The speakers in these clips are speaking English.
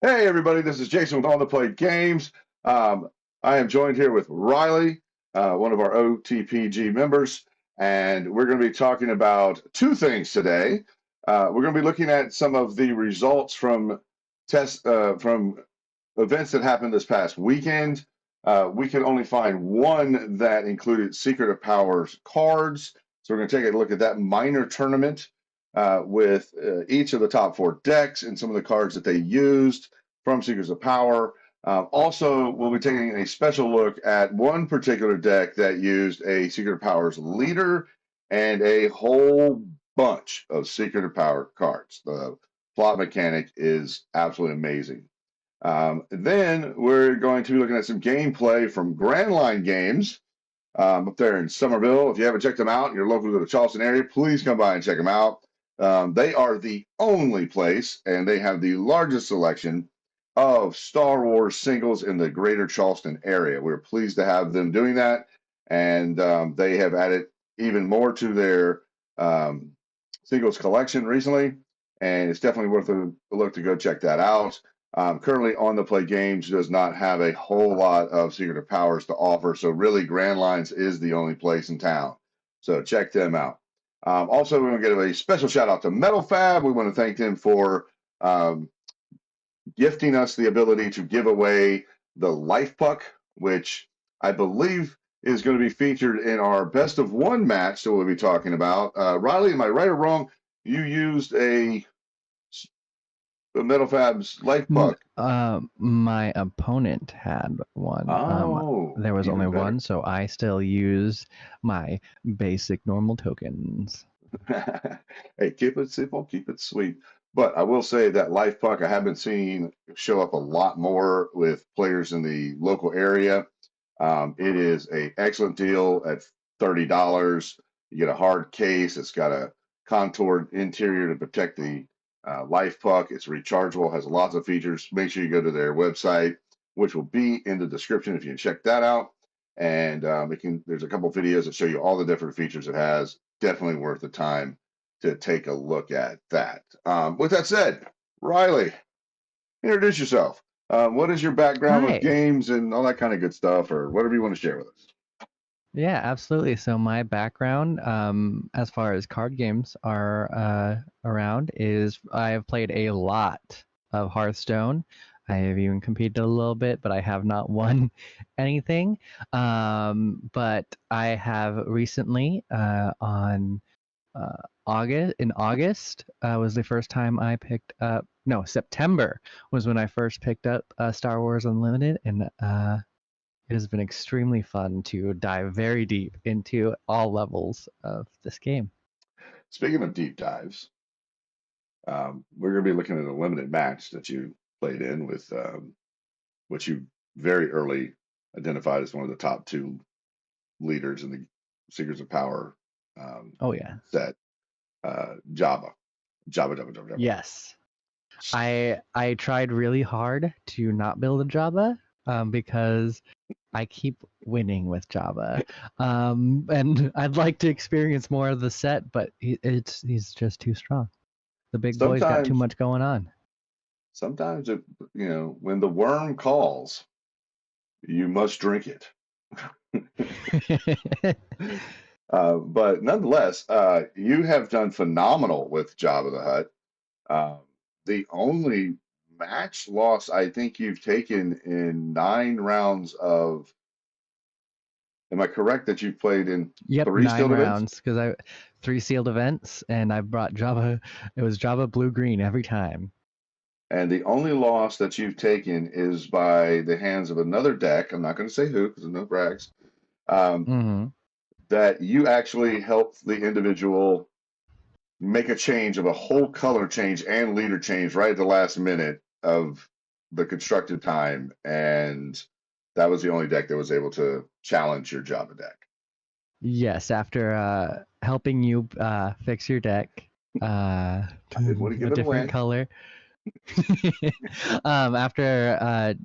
Hey everybody, this is Jason with MetalFAB Games. I am joined here with Riley, one of our OTPG members, and we're going to be talking about two things today. We're going to be looking at some of the results from from events that happened this past weekend. We could only find one that included Secret of Powers cards, so we're going to take a look at that minor tournament with each of the top four decks and some of the cards that they used from Secrets of Power. Also, we'll be taking a special look at one particular deck that used a Secret of Powers leader and a whole bunch of Secret of Power cards. The plot mechanic is absolutely amazing. Then we're going to be looking at some gameplay from Grandline Games up there in Somerville. If you haven't checked them out, you're local to the Charleston area, please come by and check them out. They are the only place, and they have the largest selection of Star Wars singles in the greater Charleston area. We're pleased to have them doing that, and they have added even more to their singles collection recently, and it's definitely worth a look to go check that out. Currently, On the Play Games does not have a whole lot of Secret of Powers to offer, so really Grand Lines is the only place in town. So check them out. Also, we want to give a special shout out to MetalFAB. We want to thank them for gifting us the ability to give away the Life Puck, which I believe is going to be featured in our best of one match that we'll be talking about. Riley, am I right or wrong? You used a MetalFAB's Life Puck. My opponent had one. Oh, There was only even better. one, so I still use my basic normal tokens. Hey, keep it simple, keep it sweet. But I will say that Life Puck I have been seeing show up a lot more with players in the local area. It is an excellent deal at $30. You get a hard case. It's got a contoured interior to protect the Life Puck. It's rechargeable, has lots of features. Make sure you go to their website, which will be in the description if you can check that out. And there's a couple videos that show you all the different features it has. Definitely worth the time to take a look at that. With that said, Riley, introduce yourself. What is your background with Hi. games and all that kind of good stuff, or whatever you want to share with us? Yeah, absolutely. So my background, as far as card games are around, is I have played a lot of Hearthstone. I have even competed a little bit, but I have not won anything. But I have recently, on August was the first time I picked up. No, September was when I first picked up Star Wars Unlimited, and it has been extremely fun to dive very deep into all levels of this game. Speaking of deep dives, we're going to be looking at a limited match that you played in with which you very early identified as one of the top two leaders in the Secrets of Power Oh yeah. set, Jabba. Jabba. Yes. I tried really hard to not build a Jabba because I keep winning with Jabba, and I'd like to experience more of the set, but he's just too strong. The big boy's got too Sometimes, much going on. sometimes when the worm calls, you must drink it. But nonetheless, you have done phenomenal with Jabba the Hutt. The only match loss I think you've taken in 9 rounds of. Am I correct that you've played in Yep, three nine skilled events? rounds because I 3 sealed events, and I brought Java. It was Java blue green every time. And the only loss that you've taken is by the hands of another deck. I'm not going to say who because there's no brags. Um, Mm-hmm. that you actually helped the individual make a change of a whole color change and leader change right at the last minute of the constructed time, and that was the only deck that was able to challenge your Java deck. Yes, after helping you fix your deck, I didn't want to a give it different away. color. After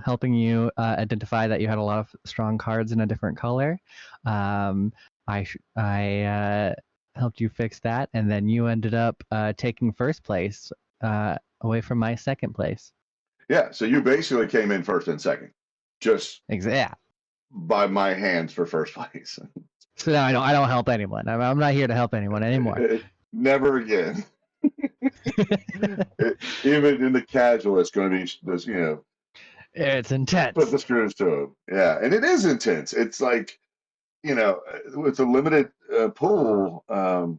helping you identify that you had a lot of strong cards in a different color, I helped you fix that, and then you ended up taking first place away from my second place. Yeah, so you basically came in first and second, just Yeah. by my hands for first place. So now I don't help anyone. I'm not here to help anyone anymore. Never again. Even in the casual, it's going to be this, It's put intense. the screws to them. Yeah, and it is intense. It's like, with a limited pool, or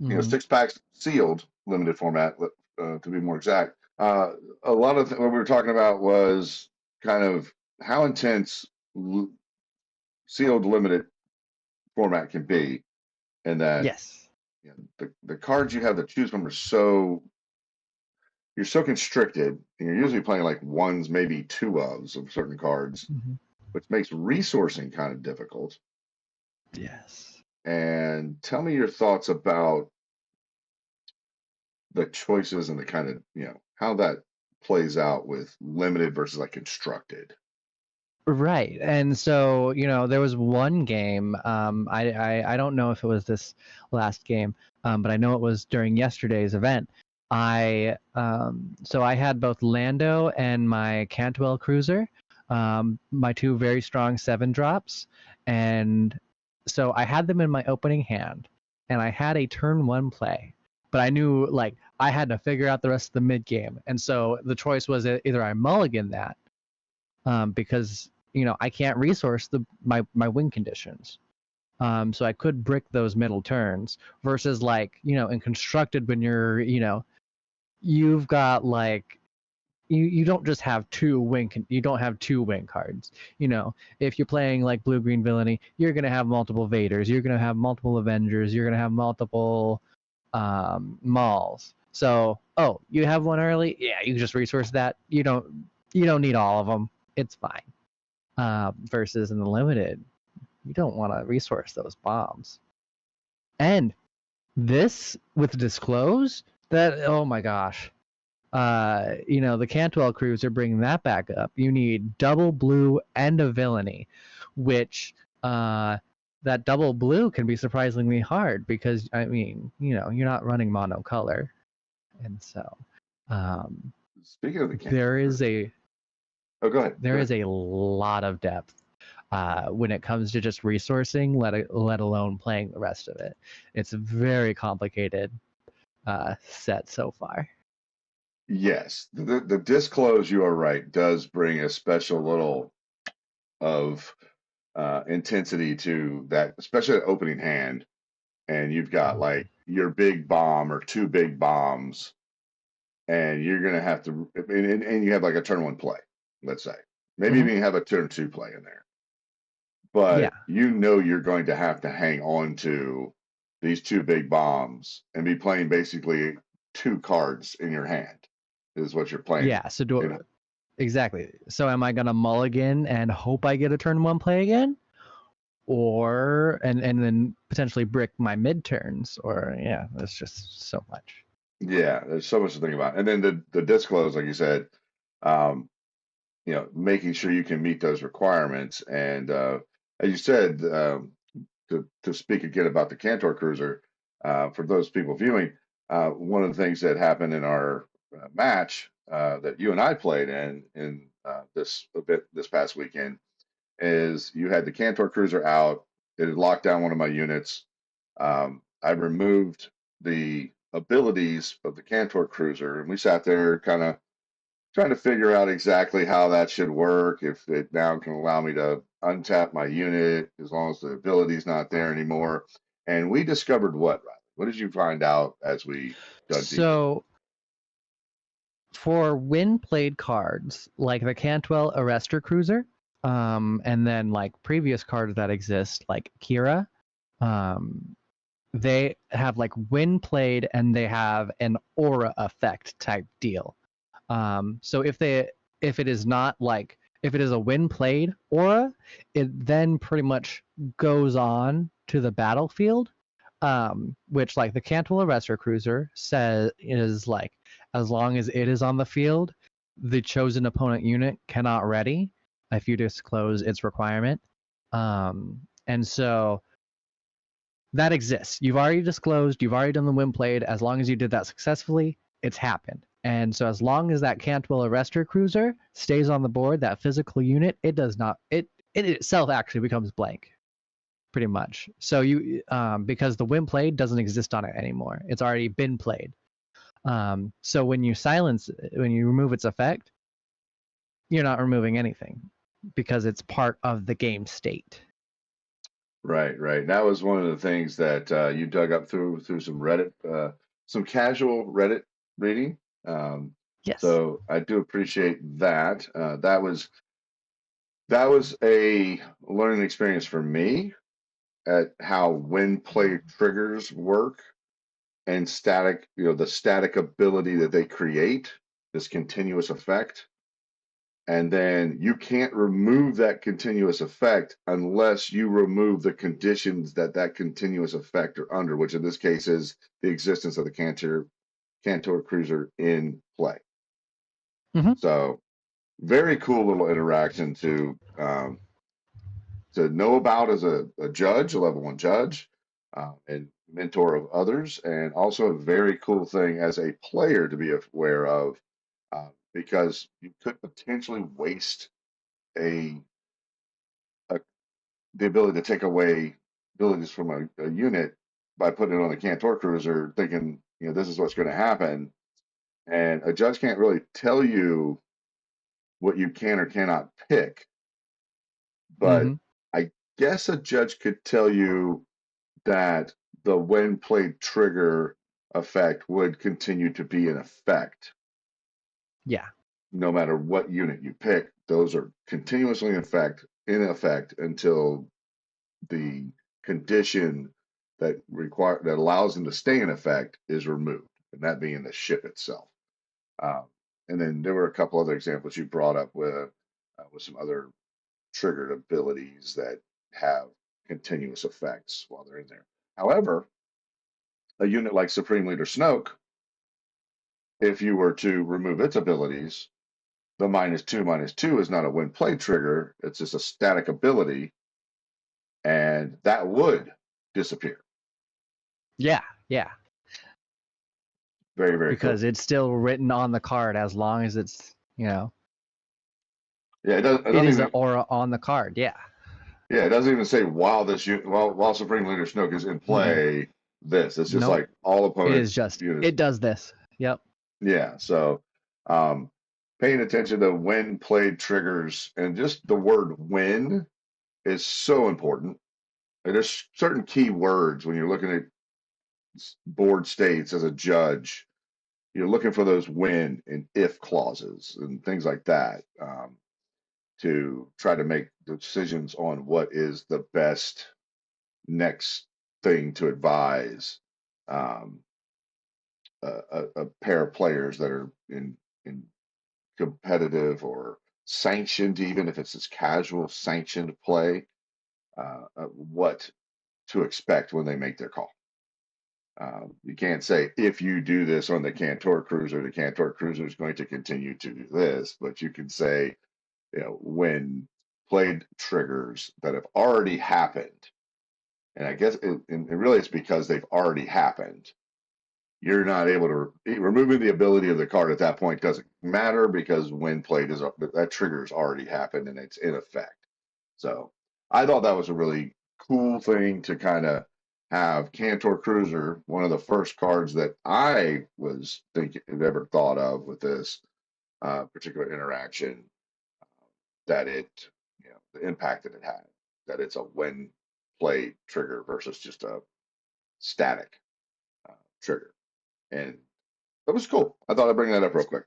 Mm-hmm. 6 packs sealed, limited format, to be more exact. A lot of what we were talking about was kind of how intense sealed limited format can be, and that Yes. the cards you have to choose from are you're so constricted, and you're usually playing like ones, maybe two ofs of certain cards, Mm-hmm. which makes resourcing kind of difficult. Yes. And tell me your thoughts about the choices and the kind of, how that plays out with limited versus like constructed. Right. And so, there was one game, I don't know if it was this last game, but I know it was during yesterday's event. So I had both Lando and my Cantwell cruiser, my two very strong 7 drops. And so I had them in my opening hand, and I had a turn 1 play, but I knew like I had to figure out the rest of the mid game. And so the choice was either I mulligan that, because I can't resource my win conditions. So I could brick those middle turns versus like in constructed when you've got like you don't just have you don't have 2 win cards. If you're playing like blue green villainy, you're gonna have multiple Vaders, you're gonna have multiple Avengers, you're gonna have multiple Mauls. So you have one early, yeah, you can just resource that. You don't need all of them. It's fine. Versus in the limited, you don't want to resource those bombs. And this with disclose, that oh my gosh, the Cantwell cruiser, bringing that back up, you need double blue and a villainy, which that double blue can be surprisingly hard because you're not running monocolor, and so Speaking of the Cantor there is cruiser, a oh, go ahead. there is a lot of depth when it comes to just resourcing, let alone playing the rest of it. It's a very complicated set so far. Yes, the disclose, you are right, does bring a special little of intensity to that, especially at opening hand. And you've got like your big bomb or 2 big bombs, and you're going to have to, and you have like a turn 1 play, let's say. Maybe Mm-hmm. even have a turn 2 play in there. Yeah. But you're going to have to hang on to these 2 big bombs and be playing basically 2 cards in your hand, is what you're playing. Yeah. Exactly. So am I gonna mulligan and hope I get a turn 1 play again, or and then potentially brick my mid turns? Or yeah, there's just so much. Yeah, there's so much to think about. And then the disclose, like you said, um, making sure you can meet those requirements. And as you said, to speak again about the Cantor Cruiser, for those people viewing, one of the things that happened in our match that you and I played in this event this past weekend is you had the Cantor Cruiser out. It had locked down one of my units. I removed the abilities of the Cantor Cruiser, and we sat there kind of trying to figure out exactly how that should work. If it now can allow me to untap my unit as long as the ability's not there anymore. And we discovered what, Riley? What did you find out as we dug deep into So for win played cards like the Cantwell Arrestor Cruiser, and then like previous cards that exist like Kira, um, they have like win played and they have an aura effect type deal. So if it is not like if it is a win played aura, it then pretty much goes on to the battlefield. Which like the Cantwell Arrestor Cruiser says is like as long as it is on the field, the chosen opponent unit cannot ready if you disclose its requirement. And so that exists. You've already disclosed, you've already done the win played. As long as you did that successfully, it's happened. And so as long as that Cantwell Arrestor Cruiser stays on the board, that physical unit, it does not, it itself actually becomes blank, pretty much. So you, because the when played doesn't exist on it anymore. It's already been played. So when you remove its effect, you're not removing anything because it's part of the game state. Right, right. That was one of the things that you dug up through some Reddit, some casual Reddit reading. Yes. So I do appreciate that. That was a learning experience for me at how when play triggers work and static, the static ability that they create, this continuous effect. And then you can't remove that continuous effect unless you remove the conditions that that continuous effect are under, which in this case is the existence of the Cantor Cruiser in play. Mm-hmm. So very cool little interaction to know about as a judge, a level 1 judge, and mentor of others, and also a very cool thing as a player to be aware of, because you could potentially waste a, a the ability to take away abilities from a unit by putting it on the Cantor Cruiser, thinking this is what's going to happen, and a judge can't really tell you what you can or cannot pick, but Mm-hmm. I guess a judge could tell you that the when played trigger effect would continue to be in effect. Yeah. No matter what unit you pick, those are continuously in effect until the condition that allows them to stay in effect is removed, and that being the ship itself. Um, and then there were a couple other examples you brought up with some other triggered abilities that have continuous effects while they're in there. However, a unit like Supreme Leader Snoke, if you were to remove its abilities, the -2/-2 is not a when play trigger, it's just a static ability, and that would disappear. Yeah. Yeah. Very, very cool. Because it's still written on the card as long as it's, Yeah, it it doesn't is an even. aura on the card. Yeah. Yeah, it doesn't even say while Supreme Leader Snoke is in Mm-mm. play. It's just Nope. like all It opponent is just, units. it does this. Yep. Yeah, so um, paying attention to when played triggers and just the word when is so important. And there's certain key words when you're looking at board states as a judge. You're looking for those when and if clauses and things like that, to try to make decisions on what is the best next thing to advise, um, a pair of players that are in competitive or sanctioned, even if it's this casual sanctioned play, what to expect when they make their call. You can't say if you do this on the Cantor Cruiser, the Cantor Cruiser is going to continue to do this, but you can say, when played triggers that have already happened, and I guess and really it's because they've already happened. You're not able to removing the ability of the card at that point doesn't matter because when played is that trigger's already happened and it's in effect. So I thought that was a really cool thing to kind of have Cantor Cruiser, one of the first cards that I was thinking had ever thought of with this particular interaction, that the impact that it had, that it's a when played trigger versus just a static trigger. And that was cool. I thought I'd bring that up real quick.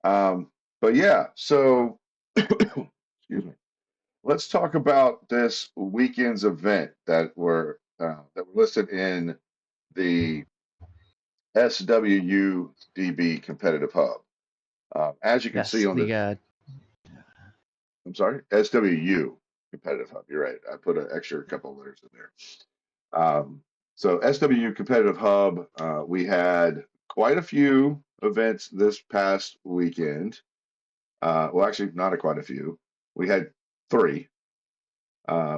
But yeah, so excuse me. Let's talk about this weekend's event that were listed in the SWUDB competitive hub. As you can see Yes. on the, I'm sorry, SWU competitive hub. You're right. I put an extra couple of letters in there. So SWU competitive hub, we had quite a few events this past weekend. Well, actually, not quite a few. We had 3.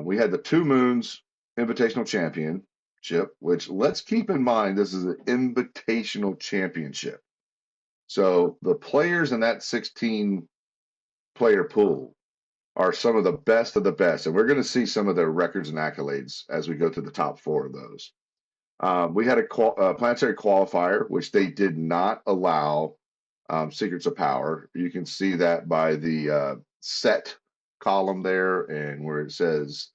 We had the Two Moons Invitational Championship, which let's keep in mind this is an invitational championship. So the players in that 16 player pool are some of the best, and we're going to see some of their records and accolades as we go to the top four of those. We had a planetary qualifier, which they did not allow Secrets of Power. You can see that by the set column there, and where it says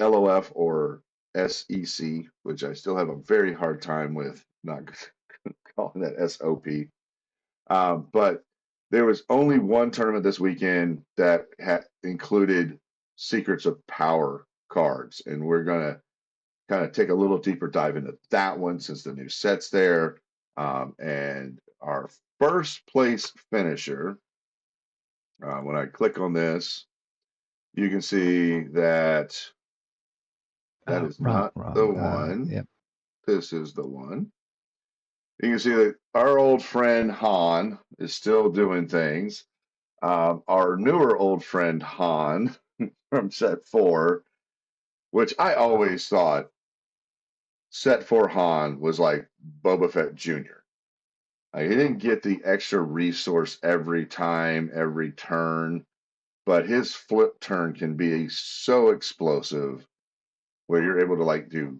LOF or SEC, which I still have a very hard time with not calling that SOP. But there was only one tournament this weekend that included Secrets of Power cards, and we're going to kind of take a little deeper dive into that one since the new set's there. And our first place finisher, when I click on this, you can see that that is not the one. Yep. This is the one. You can see that our old friend Han is still doing things. Our newer old friend Han from set 4, which I always thought set 4 Han was like Boba Fett Jr. He didn't get the extra resource every time, every turn, but his flip turn can be so explosive where you're able to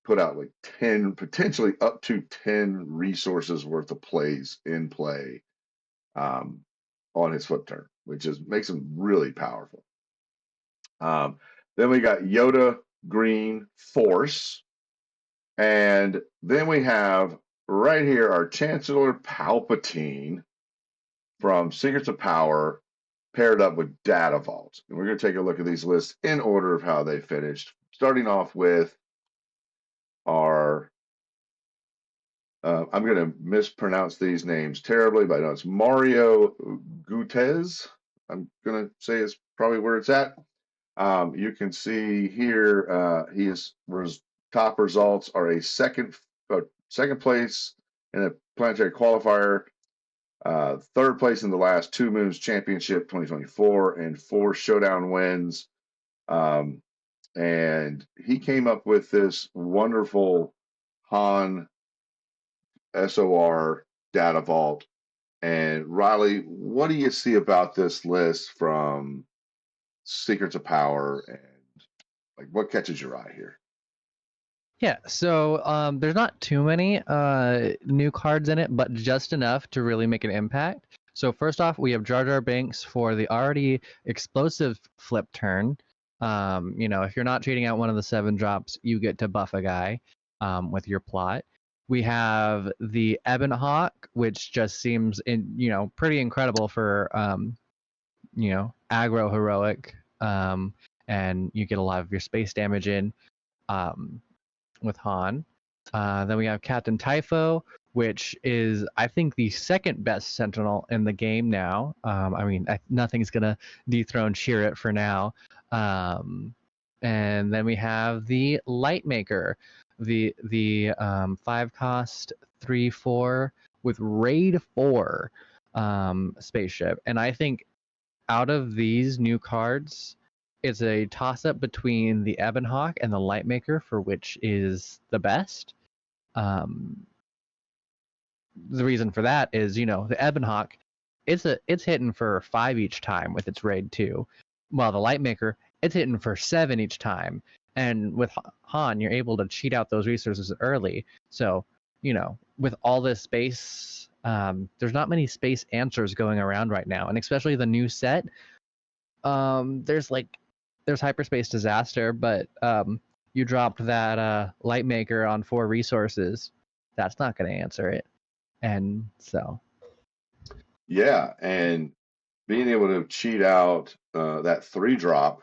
put out like 10, potentially up to 10 resources worth of plays in play on his flip turn, which makes him really powerful. Then we got Yoda Green Force. And then we have right here our Chancellor Palpatine from Secrets of Power paired up with Data Vault. And we're going to take a look at these lists in order of how they finished, starting off with our, I'm going to mispronounce these names terribly, but I know it's Mario Gutez. I'm going to say is probably where it's at. You can see here his top results are a second place in a planetary qualifier, third place in the last Two Moons Championship 2024, and 4 showdown wins. And he came up with this wonderful Han SOR data vault. And Riley, what do you see about this list from Secrets of Power, and like what catches your eye here? Yeah, so there's not too many new cards in it, but just enough to really make an impact. So first off, we have Jar Jar Binks for the already explosive flip turn. If you're not cheating out one of the 7 drops, you get to buff a guy with your plot. We have the Ebon Hawk, which just seems pretty incredible for aggro heroic, and you get a lot of your space damage in. With Han. Then we have Captain Typho, which is, I think, the second best Sentinel in the game now. Nothing's going to dethrone Chirrut for now. And then we have the Lightmaker, the 5-cost 3/4 with Raid 4 spaceship. And I think out of these new cards, it's a toss-up between the Ebon Hawk and the Lightmaker for which is the best. The reason for that is, the Ebon Hawk, it's hitting for 5 each time with its raid 2, while the Lightmaker, it's hitting for 7 each time. And with Han, you're able to cheat out those resources early. So, with all this space, there's not many space answers going around right now, and especially the new set. There's hyperspace disaster, but you dropped that Lightmaker on 4 resources. That's not going to answer it. And so. Yeah, and being able to cheat out that 3-drop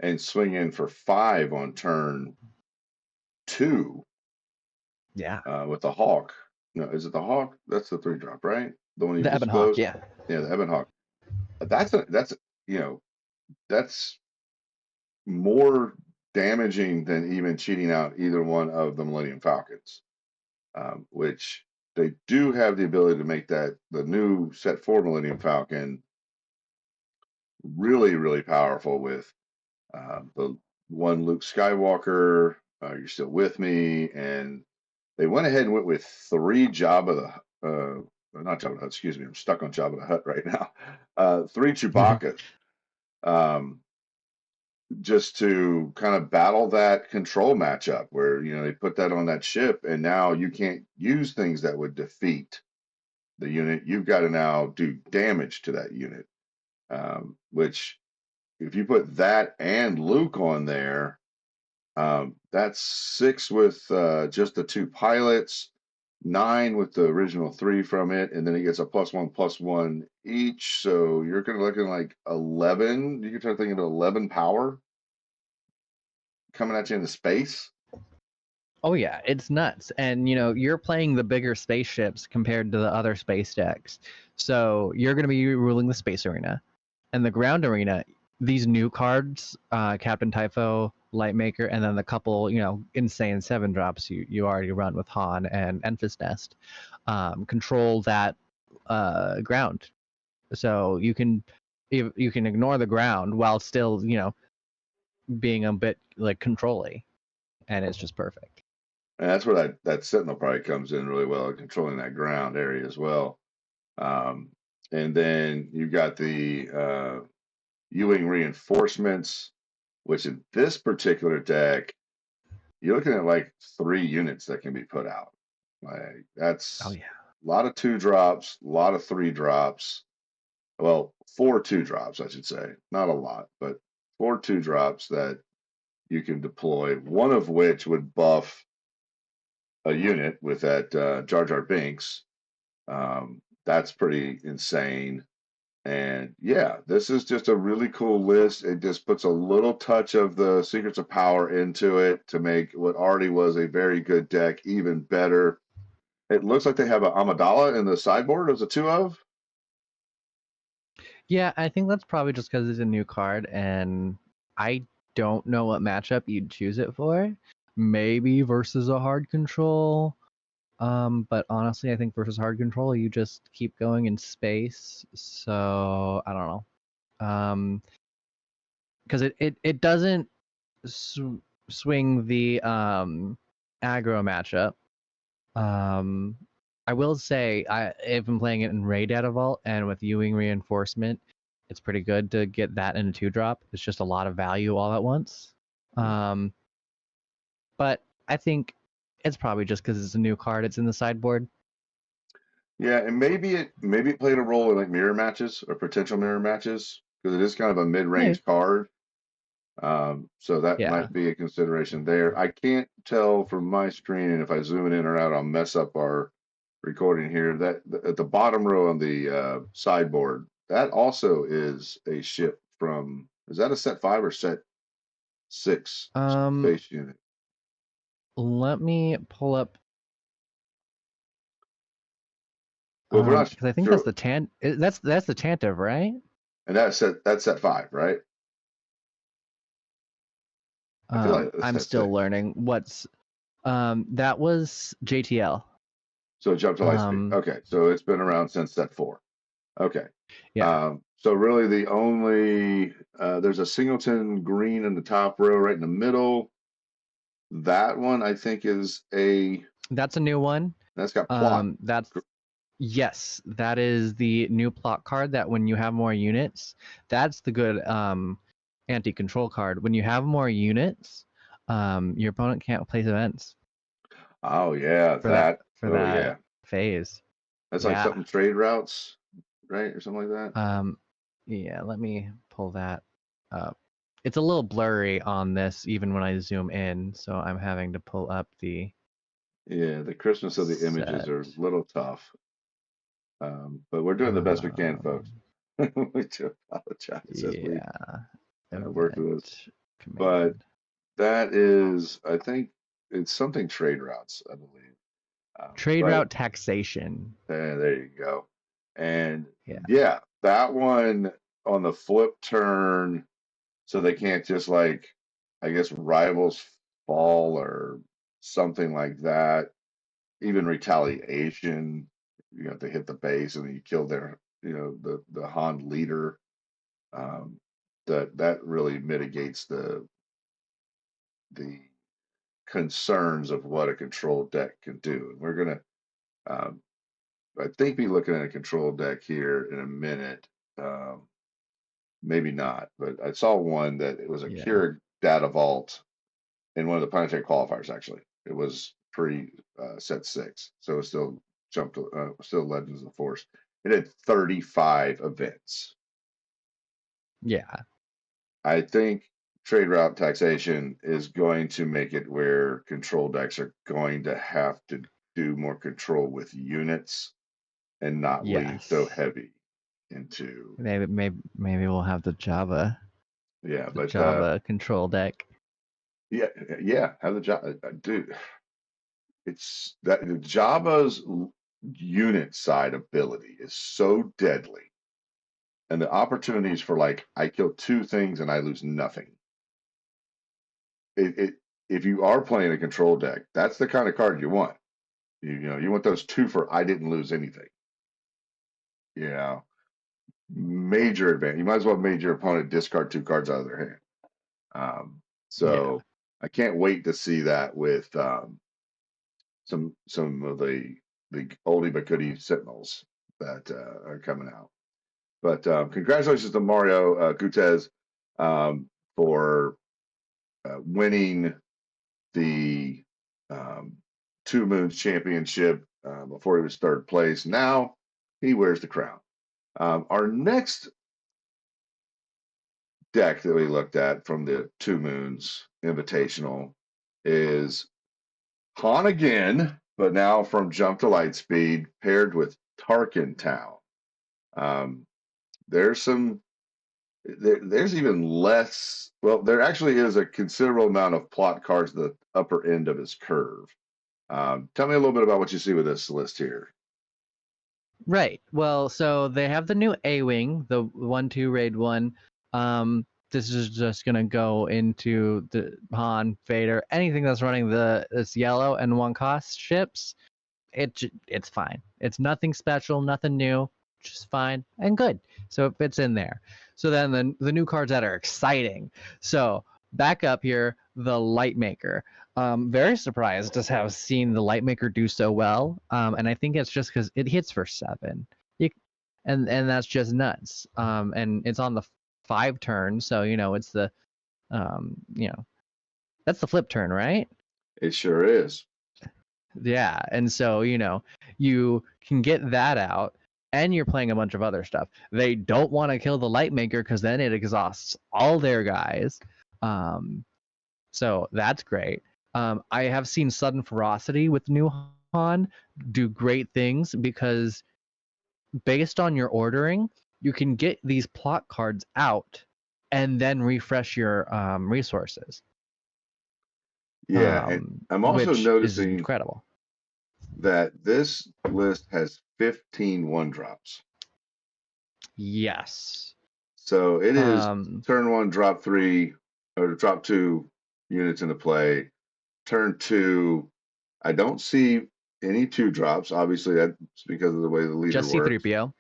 and swing in for 5 on turn 2. Yeah. With the Hawk. No, is it the Hawk? That's the 3-drop, right? The one you The Ebon Hawk, yeah. Yeah, the Ebon Hawk. That's more damaging than even cheating out either one of the Millennium Falcons, which they do have the ability to make the new set 4 Millennium Falcon really, really powerful with the one Luke Skywalker, You're Still With Me, and they went ahead and went with 3 Jabba not Jabba the Hutt, excuse me. I'm stuck on Jabba the Hutt right now. 3 Chewbaccas, um, just to kind of battle that control matchup where, they put that on that ship and now you can't use things that would defeat the unit. You've got to now do damage to that unit, which if you put that and Luke on there, that's 6 with just the 2 pilots, 9 with the original 3 from it, and then he gets a +1/+1 each. So you're kind of looking like 11. You can start thinking of 11 power coming at you into space. Oh yeah, it's nuts. And you're playing the bigger spaceships compared to the other space decks. So you're going to be ruling the space arena. And the ground arena, these new cards, Captain Typho, Lightmaker, and then the couple, insane 7-drops you already run with Han and Enfys Nest, control that ground. So you can ignore the ground while still, being a bit like controlly, and it's just perfect. And that's where that Sentinel probably comes in really well, controlling that ground area as well. And then you've got the U-wing reinforcements, which in this particular deck, you're looking at like 3 units that can be put out. Like Oh that's yeah. a lot of 2-drops, a lot of 3-drops. Well, 4 2-drops, I should say. Not a lot, but 4 2-drops that you can deploy. One of which would buff a unit with that Jar Jar Binks. That's pretty insane. And yeah, this is just a really cool list. It just puts a little touch of the Secrets of Power into it to make what already was a very good deck even better. It looks like they have an Amidala in the sideboard as a 2 of. Yeah, I think that's probably just because it's a new card, and I don't know what matchup you'd choose it for. Maybe versus a hard control. But honestly, I think versus hard control, you just keep going in space. So I don't know. Because it doesn't swing the aggro matchup. I will say I've been playing it in Ray Data Vault, and with U-wing reinforcement, it's pretty good to get that in a 2-drop. It's just a lot of value all at once. But I think it's probably just because it's a new card. It's in the sideboard. Yeah, and maybe it played a role in like mirror matches or potential mirror matches because it is kind of a Maybe. mid-range card. So that Yeah. might be a consideration there. I can't tell from my screen, and if I zoom it in or out, I'll mess up our recording here. That at the bottom row on the sideboard, that also is a ship from. Is that a set 5 or set 6 Um, space unit? Let me pull up. Well, if we're not Because I think that's sure, the That's the Tantive, right? and that's set 5, right? I feel like that's I'm set still 6. learning. That was JTL. So it jumped to Lightspeed. Um, Okay, so it's been around since set 4. Okay. yeah. So really the only there's a singleton green in the top row right in the middle. That one I think is That's a new one. that's got plot. Yes, that is the new plot card that when you have more units, that's the good anti-control card. When you have more units, your opponent can't place events Oh yeah, for that oh yeah. phase. That's like Yeah. something trade routes, right? Or something like that. Yeah, let me pull that up. It's a little blurry on this even when I zoom in, so I'm having to pull up the Yeah, the crispness of the images set. are a little tough. But we're doing the best we can, folks. Um, We do apologize as we yeah, work through this. event But command. that is, I think it's something trade routes, I believe. Trade But route taxation. there you go. And Yeah. yeah, that one on the flip turn, so they can't just like, I guess, rivals fall or something like that. Even retaliation, you have to hit the base and you kill their, the Han leader. Um, that really mitigates the concerns of what a control deck can do. And we're gonna I think be looking at a control deck here in a minute. Maybe not, but I saw one that it was a Yeah. Keurig data vault in one of the planetary qualifiers. Actually, it was pre set 6, so it still jumped. Still Legends of the Force. It had 35 events. Yeah. I think trade route taxation is going to make it where control decks are going to have to do more control with units and not lean so Yes. heavy into. Maybe we'll have Yeah, the but Java control deck. yeah, have the Java, dude. It's that the Java's unit side ability is so deadly, and the opportunities for like I kill 2 things and I lose nothing. It if you are playing a control deck, that's the kind of card you want. You want those 2 for I didn't lose anything. You know, major advantage. You might as well have made your opponent discard 2 cards out of their hand. Yeah. So I can't wait to see that with some of the oldie but goodie Sentinels that are coming out. But congratulations to Mario Gutez for winning the Two Moons Championship before he was 3rd place. Now he wears the crown. Our next deck that we looked at from the Two Moons Invitational is Han again, but now from Jump to Lightspeed, paired with Tarkin Town. Um, there's there's even less. Well, there actually is a considerable amount of plot cards at the upper end of his curve. Tell me a little bit about what you see with this list here. Right. Well, so they have the new A-Wing, the 1/2 raid one. This is just gonna go into the Han, Vader, anything that's running this yellow and 1 cost ships. It's fine. It's nothing special, nothing new, just fine and good. So it fits in there. So then the new cards that are exciting. So back up here, the Lightmaker. Very surprised to have seen the Lightmaker do so well. And I think it's just because it hits for 7. And that's just nuts. And it's on the 5 turn, so it's the that's the flip turn, right? It sure is. Yeah, and so you can get that out, and you're playing a bunch of other stuff. They don't want to kill the Lightmaker because then it exhausts all their guys. So that's great. I have seen Sudden Ferocity with new Han do great things because based on your ordering, you can get these plot cards out and then refresh your resources. Yeah, and I'm also Which is noticing incredible. that this list has 15 1-drops. Yes. So it is turn 1, drop 3, or drop 2 units into play. Turn 2, I don't see any 2-drops. Obviously, that's because of the way the leader Just works. C3PO.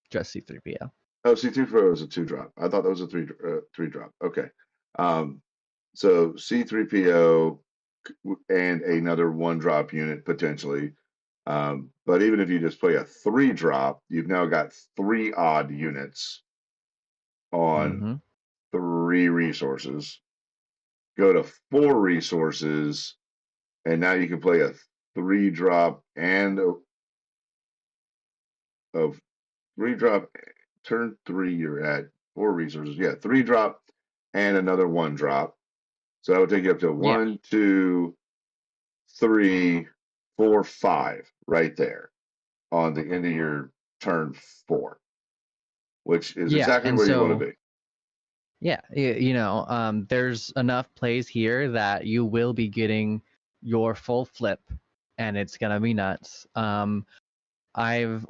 Just C3PO. Oh, C3PO is a 2-drop. I thought that was a 3-drop. Okay. So C3PO and another 1-drop unit potentially. But even if you just play a 3-drop, you've now got 3 odd units on 3 resources. Go to 4 resources, and now you can play a 3-drop and a 3-drop. Turn 3, you're at 4 resources. Yeah, 3-drop and another 1-drop. So that would take you up to 1, 2, 3, 4, 5 right there on the end of your turn 4, which is exactly and where you want so to be. yeah, there's enough plays here that you will be getting your full flip, and it's gonna be nuts. I've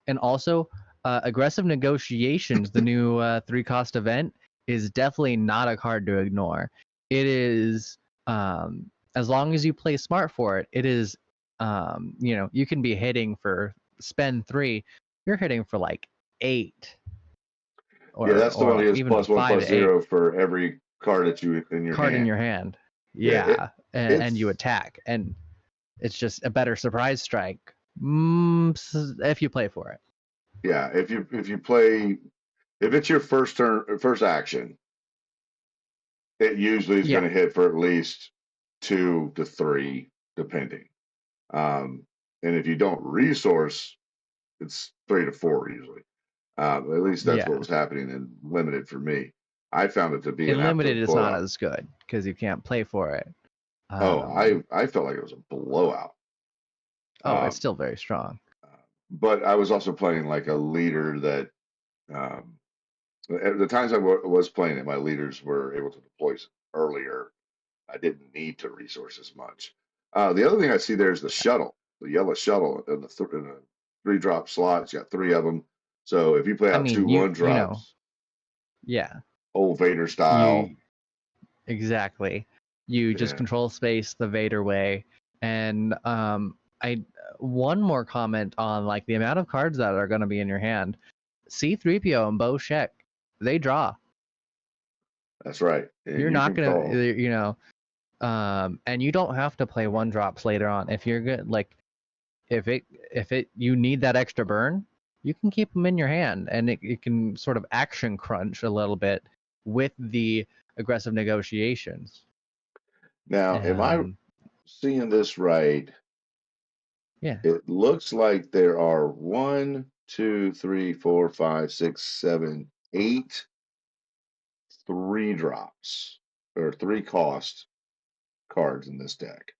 and also aggressive negotiations. The new 3-cost event is definitely not a card to ignore. It is as long as you play smart for it. It is you can be hitting for spend 3. You're hitting for like 8. Yeah, that's the one that is Even +1 5 to 8 +0 for every card that you in your card in hand. your hand. Yeah, Yeah, and you attack, and it's just a better surprise strike If you play for it. Yeah, if you play, if it's your first turn, first action, it usually is going Yeah. to hit for at least 2 to 3, depending. And if you don't resource, it's 3 to 4 usually. At least that's what Yeah. was happening in limited for me. I found it to be an In limited, absolute it's not blowout. as good because you can't play for it. Oh, Um, I felt like it was a blowout. oh, it's Um, still very strong. but I was also playing like a leader that um, at the times I was playing it, my leaders were able to deploy earlier. I didn't need to resource as much. The other thing I see there is the shuttle, the yellow shuttle in the 3 drop slot. It's got 3 of them. So if you play I out two mean, one you know, drops, yeah, old Vader style, you exactly. You just yeah, control space the Vader way, and I one more comment on like the amount of cards that are going to be in your hand. C-3PO and Bo Shek, they draw. that's right. And You're you not can gonna, call, and you don't have to play 1 drops later on if you're good. Like if it you need that extra burn, you can keep them in your hand, and it can sort of action crunch a little bit with the aggressive negotiations. now, am I Um, seeing this right? yeah. It looks like there are 8 3 drops or 3 cost cards in this deck.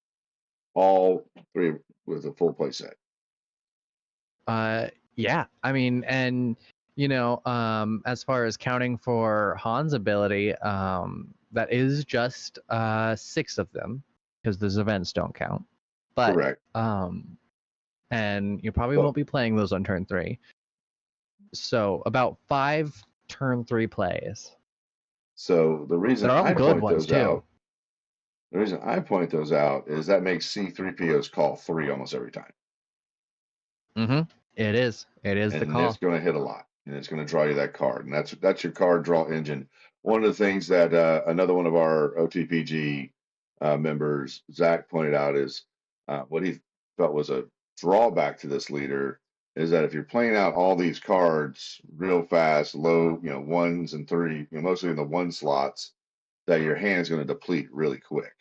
All 3 with a full play set. Yeah. I mean, and as far as counting for Han's ability, that is just 6 of them because those events don't count. But Correct. and you probably But won't be playing those on turn 3. So about 5 turn 3 plays so the reason that are all I good point ones those too. out, the reason I point those out is that makes C3POs call 3 almost every time. Mm-hmm. It is. It is the And it's call. going to hit a lot, and it's going to draw you that card, and that's your card draw engine. One of the things that another one of our OTPG members, Zack, pointed out is what he felt was a drawback to this leader is that if you're playing out all these cards real fast, low, ones and three, mostly in the 1 slots, that your hand is going to deplete really quick,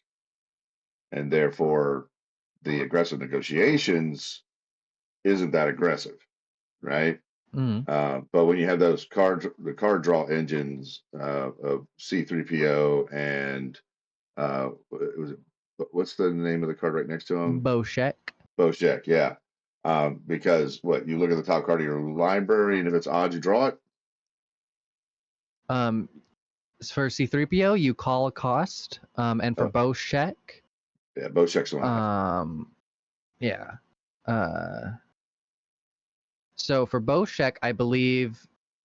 and therefore the aggressive negotiations isn't that aggressive, right? Mm. But when you have those cards, the card draw engines of C3PO and what's the name of the card right next to him? Boshek. Boshek, yeah. Because what you look at the top card of your library, and if it's odd, you draw it. Um, for C-3PO, you call a cost. And for Oh, Boshek, yeah, Boshek's the one I thought. yeah. Uh, so for Boshek, I believe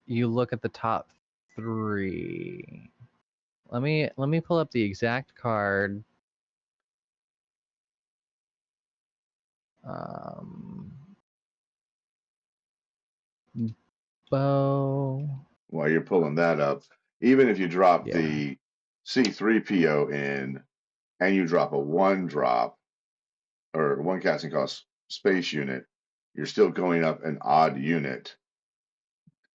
you look at the top 3. Let me pull up the exact card. Um, Bo. While you're pulling that up, even if you drop Yeah. the C3PO in and you drop a 1 drop or 1 casting cost space unit, you're still going up an odd unit,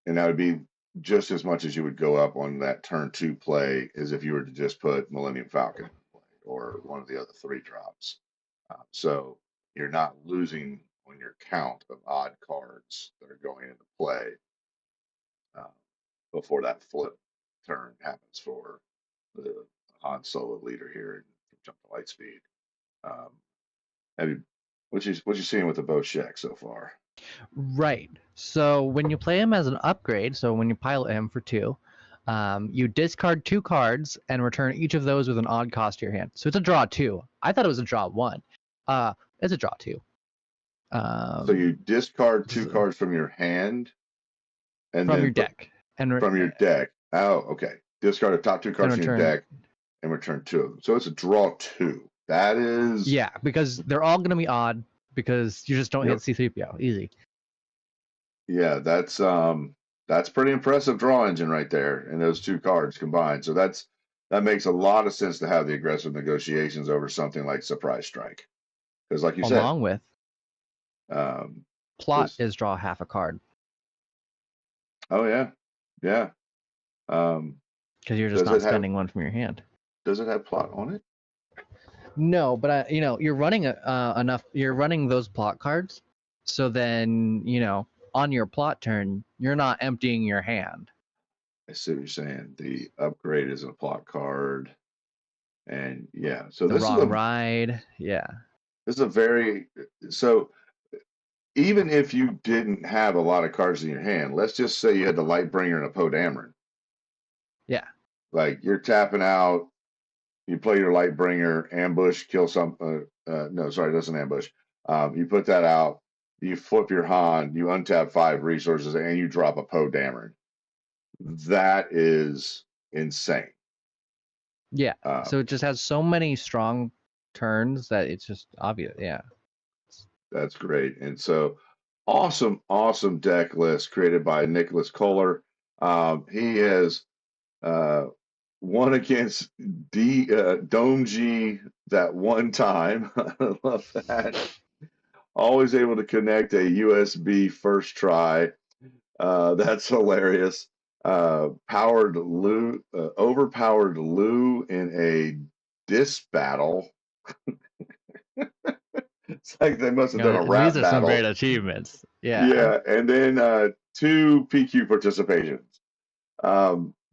and that would be just as much as you would go up on that turn 2 play as if you were to just put Millennium Falcon in play or one of the other 3 drops. So you're not losing on your count of odd cards that are going into play uh, before that flip turn happens for the Han Solo leader here in Jump to Lightspeed. Um, have you, what you seeing with the Bo Shek so far? Right. So when you play him as an upgrade, so when you pilot him for 2, you discard 2 cards and return each of those with an odd cost to your hand. So it's a draw 2. I thought it was a draw 1. It's a draw 2. So you discard two s- cards from your hand and from then your put deck and from your deck. Oh, okay. Discard the top 2 cards from your return. deck and return 2 of them. So it's a draw 2. That is, Yeah, because they're all going to be odd because you just don't yep, hit C-3PO. Easy. yeah, that's pretty impressive draw engine right there, and those 2 cards combined. So that makes a lot of sense to have the aggressive negotiations over something like Surprise Strike, because like you said, Along with Plot Just, is draw half a card oh yeah, yeah. Um, because you're just does not it have spending one from your hand. does it have plot on it? No, but you're running enough. You're running those plot cards, so then on your plot turn, you're not emptying your hand. I see what you're saying. The upgrade is a plot card, and yeah. So The wrong ride, yeah. this is a very so even if you didn't have a lot of cards in your hand, let's just say you had the Lightbringer and a Poe Dameron. Yeah. Like you're tapping out, you play your Lightbringer, ambush, kill some. No, sorry, that's an ambush. You put that out, you flip your Han, you untap 5 resources, and you drop a Poe Dameron. That is insane. Yeah. So Um, it just has so many strong turns that it's just obvious. Yeah. that's great. And so, awesome, awesome deck list created by Nicholas Kohler. He has uh, won against Dome G that one time. I love that. Always able to connect a USB first try. That's hilarious. Overpowered Lou in a disc battle. It's like they must have done a These rap are some battle. great achievements. Yeah. Yeah, and then 2 PQ participations.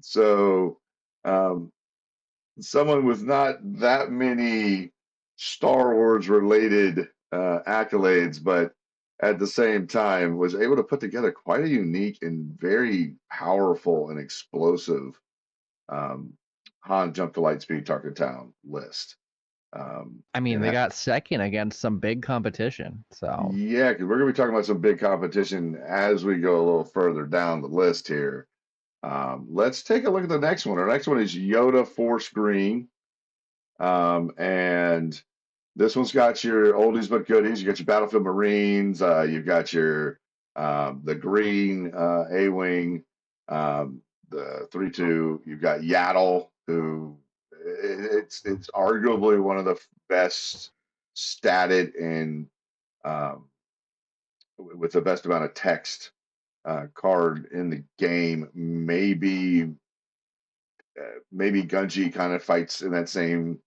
So um, someone with not that many Star Wars related accolades, but at the same time was able to put together quite a unique and very powerful and explosive um, Han Jump to Lightspeed Target Town list. I mean, And they that, got second against some big competition. So, yeah, because we're going to be talking about some big competition as we go a little further down the list here. Let's take a look at the next one. Our next one is Yoda Force Green. And this one's got your oldies but goodies. You got your Battlefield Marines. You've got your the green A-wing, the 3-2. You've got Yaddle, who it's arguably one of the best statted and um, with the best amount of text card in the game. Maybe Gunji kind of fights in that same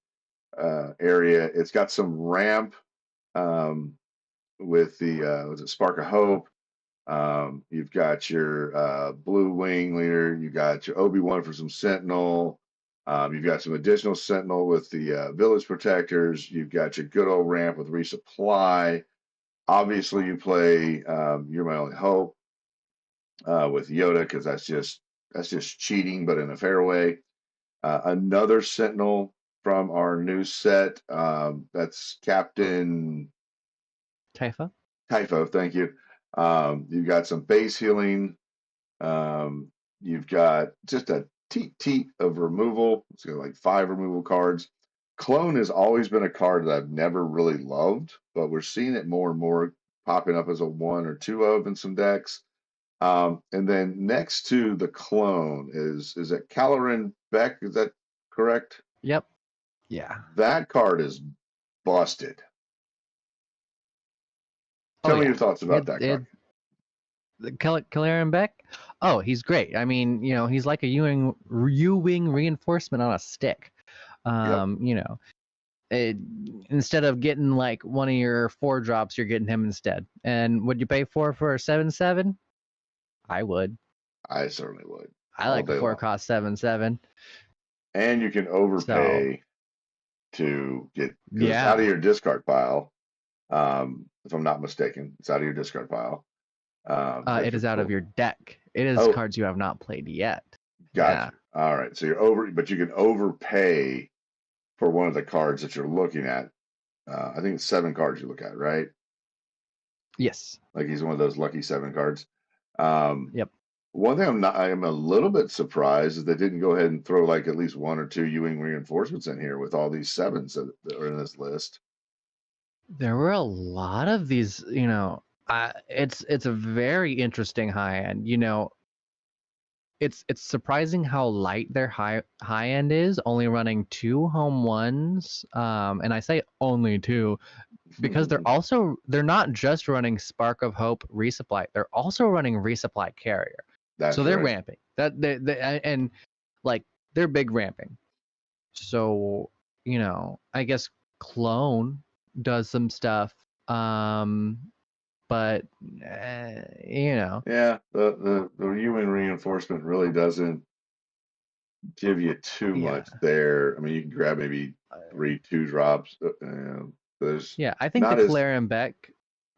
area. It's got some ramp um, with the was it Spark of Hope. You've got your Blue Wing leader. You got your Obi-Wan for some Sentinel. You've got some additional Sentinel with the Village Protectors. You've got your good old ramp with Resupply. Obviously, you play You're My Only Hope with Yoda because that's just cheating, but in a fair way. Another Sentinel from our new set. That's Captain Typho. Typho. Thank you. You've got some base healing. Um, you've got just a teat of removal. It's got like 5 removal cards. Clone has always been a card that I've never really loved, but we're seeing it more and more popping up as a 1 or 2 of in some decks. And then next to the clone is it Caloran Beck? Is that correct? Yep. Yeah. That card is busted. Oh Tell me yeah. your thoughts about that card. Kaleran Beck. Oh, he's great. I mean, he's like a U-wing reinforcement on a stick. Yep. Instead of getting like one of your 4 drops, you're getting him instead. And would you pay for a 7/7? I would. I certainly would. I All like a day 4 long. cost 7/7. And you can So overpay to get because it's out of yeah, your discard pile. If I'm not mistaken, it's out of your discard pile. If it you're is out of your deck. It is oh, cards you have not played yet. gotcha. Yeah. All right. So but you can overpay for one of the cards that you're looking at. I think it's 7 cards you look at, right? Yes. Like he's one of those lucky 7 cards. Um, Yep. One thing I am a little bit surprised is they didn't go ahead and throw like at least 1 or 2 Ewing reinforcements in here with all these 7s that are in this list. There were a lot of these. It's a very interesting high end. it's surprising how light their high end is, only running 2 home ones. And I say only 2 because they're not just running Spark of Hope resupply. They're also running resupply carrier. That's So they're right. ramping. And like they're big ramping. So, I guess clone does some stuff. But Yeah, the human reinforcement really doesn't give you too yeah. much there. I mean, you can grab maybe 3 2-drops. There's Yeah, I think the not as Claren Beck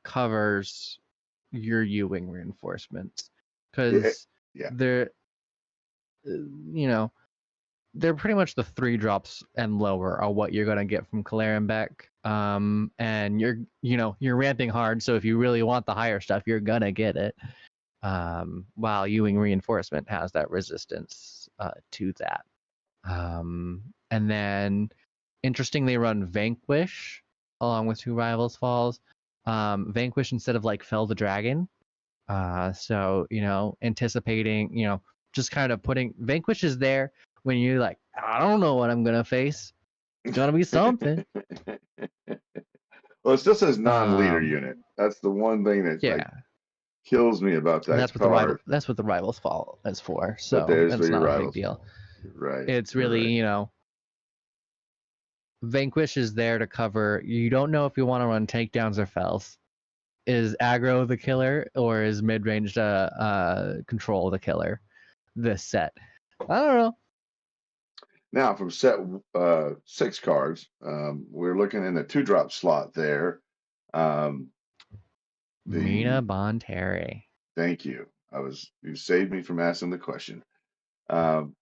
covers your Ewing reinforcements yeah, because yeah. they're, you know, they're pretty much the 3 drops and lower are what you're gonna get from Claren Beck. And you're ramping hard, so if you really want the higher stuff, you're gonna get it. While Ewing reinforcement has that resistance to that. And then interestingly, run Vanquish along with 2 Rivals Falls. Vanquish instead of like Fell the Dragon. So, anticipating, just kind of putting Vanquish is there when you're like, I don't know what I'm gonna face. It's gonna be something. Well, it's just as non-leader Um, unit. That's the one thing that like yeah, kills me about that that's what the rival. card. That's what the Rivals Fall is for. But So there's where that's your not a big rivals deal. fall. You're right. It's You're really, right. Vanquish is there to cover. You don't know if you want to run takedowns or fells. Is aggro the killer or is mid range control the killer? This set, I don't know. Now from set 6 cards, we're looking in the 2-drop slot there. Um, Mina the Bonteri. Thank you. You saved me from asking the question. Um,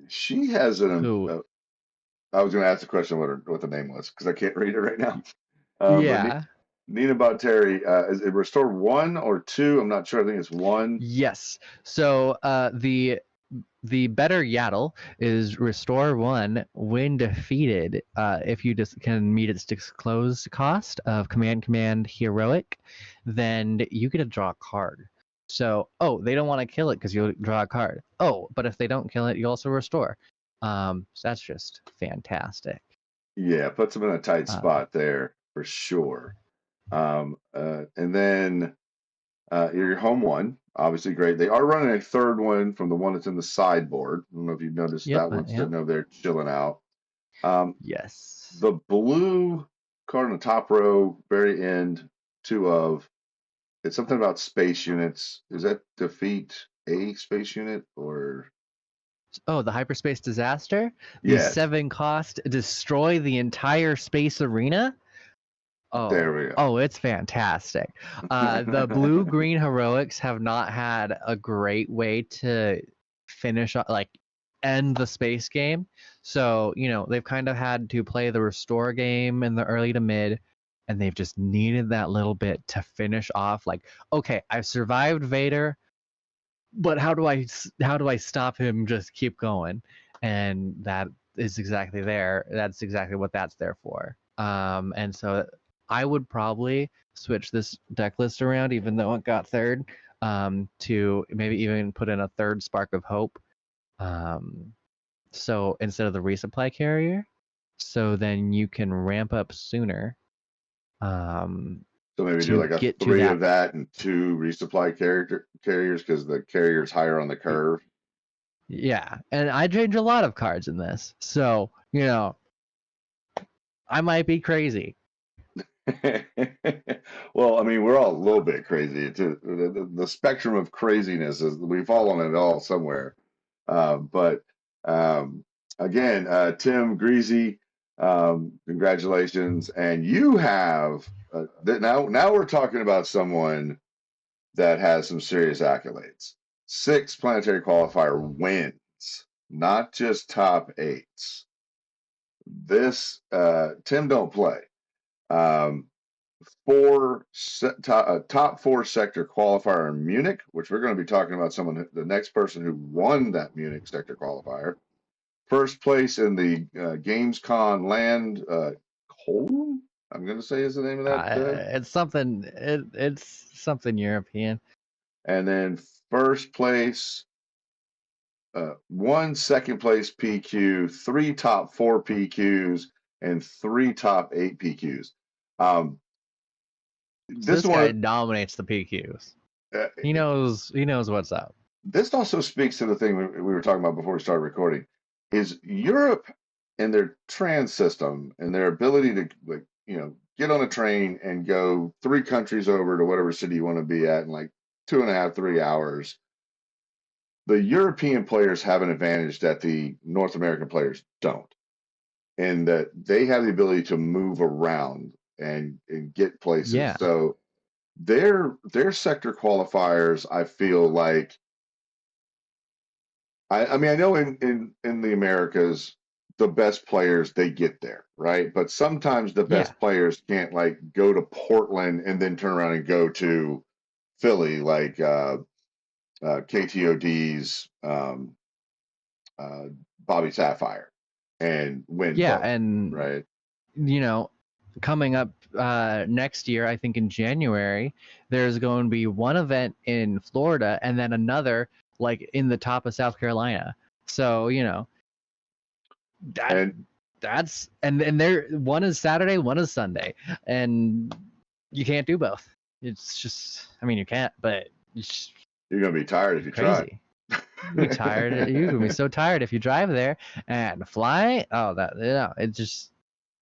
she has Who? I was going to ask the question what the name was because I can't read it right now. But Yeah. Nina Bonteri, is it restore 1 or 2? I'm not sure. I think it's 1. Yes. So the better Yaddle is restore 1 when defeated. If you just can meet its disclosed cost of command heroic, then you get to draw a card. So, they don't want to kill it because you'll draw a card. But if they don't kill it, you also restore. So that's just fantastic. Yeah, puts them in a tight Uh, spot there for sure. And then your home one, obviously great. They are running a third one from the one that's in the sideboard. I don't know if you've noticed yep. that one's Yep. sitting over there chilling out. Um, Yes. the blue card on the top row, very end, 2 of, it's something about space units. Is that defeat a space unit or? The hyperspace disaster. The Yes, 7 cost destroy the entire space arena. there we It's fantastic. The blue green heroics have not had a great way to finish like end the space game. So, they've kind of had to play the restore game in the early to mid, and they've just needed that little bit to finish off like, okay, I've survived Vader, but how do I stop him just keep going? And that is exactly there. That's exactly what that's there for. And so I would probably switch this deck list around, even though it got third, to maybe even put in a third Spark of Hope. So instead of the resupply carrier, so then you can ramp up sooner. So maybe do To like a get to 3 that. of that and 2 resupply carriers because the carrier's higher on the curve. Yeah, and I change a lot of cards in this, so I might be crazy. Well, I mean, we're all a little bit crazy. The spectrum of craziness is we fall on it all somewhere. But um, again, Tim Greasy, congratulations, and you have now we're talking about someone that has some serious accolades. 6 planetary qualifier wins, not just top 8s. This Tim don't play. Um, top 4 sector qualifier in Munich, which we're going to be talking about the next person who won that Munich sector qualifier. First place in the GamesCon Land Colon, I'm going to say is the name of that. It's something. It's something European. And then first place one second place PQ, 3 top 4 PQs, and 3 top 8 PQs. So This this guy one, dominates the PQs. uh, He knows what's up. this also speaks to the thing we were talking about before we started recording, is Europe and their trans system and their ability to, like, get on a train and go 3 countries over to whatever city you want to be at in like 2.5, 3 hours. The European players have an advantage that the North American players don't, in that they have the ability to move around and get places. Yeah. So their sector qualifiers, I feel like, I mean, I know in the Americas, the best players, they get there, right? But sometimes the Yeah. best players can't like go to Portland and then turn around and go to Philly, like KTOD's Bobby Sapphire, and win Yeah, both, and right? coming up next year, I think in January, there's going to be one event in Florida and then another like in the top of South Carolina. So And that's and there, one is Saturday, one is Sunday, and you can't do both. It's just, I mean, you can't, but it's you're gonna be tired if you crazy. try. You're tired. You're gonna be so tired if you drive there and fly. Oh, it just,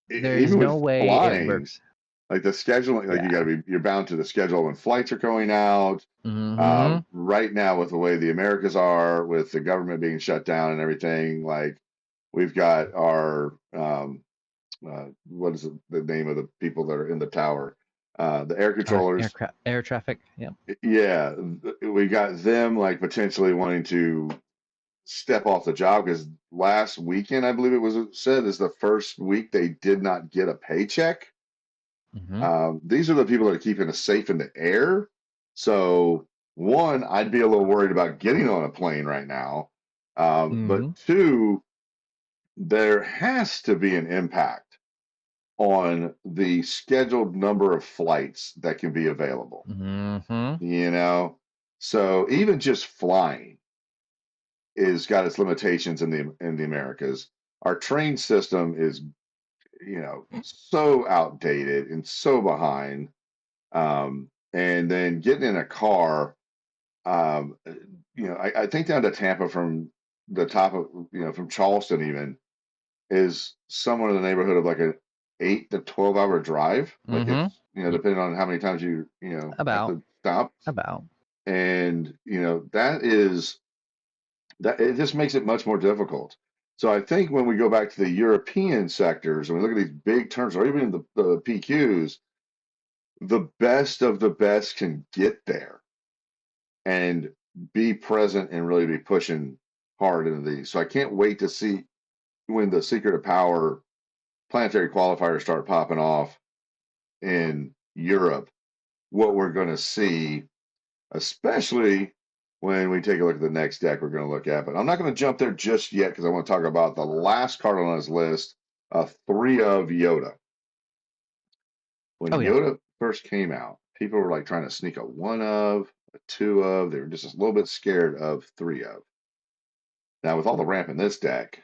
there's Even no with way it flying, works. like the scheduling, like Yeah. you're bound to the schedule when flights are going out. Mm-hmm. Right now, with the way the Americas are, with the government being shut down and everything, like we've got our what is the name of the people that are in the tower? The air controllers. Air traffic. Yeah. Yeah, we got them like potentially wanting to step off the job because last weekend, I believe it was said, is the first week they did not get a paycheck. Mm-hmm. These are the people that are keeping us safe in the air. So, one, I'd be a little worried about getting on a plane right now. Mm-hmm. But two, there has to be an impact on the scheduled number of flights that can be available. Mm-hmm. So even just flying is got its limitations in the Americas. Our train system is, so outdated and so behind. And then getting in a car, I think down to Tampa from the top of, from Charleston even, is somewhere in the neighborhood of like an 8 to 12 hour drive. Like Mm-hmm. it's, depending on how many times have About. to stop. About. And, that it just makes it much more difficult. So I think when we go back to the European sectors and we look at these big terms, or even the PQs, the best of the best can get there and be present and really be pushing hard into these. So I can't wait to see when the Secret of Power planetary qualifiers start popping off in Europe, what we're going to see, especially when we take a look at the next deck we're going to look at. But I'm not going to jump there just yet because I want to talk about the last card on this list, 3 of Yoda. When Oh yeah. Yoda first came out, people were like trying to sneak a 1 of, a 2 of. They were just a little bit scared of 3 of. Now, with all the ramp in this deck,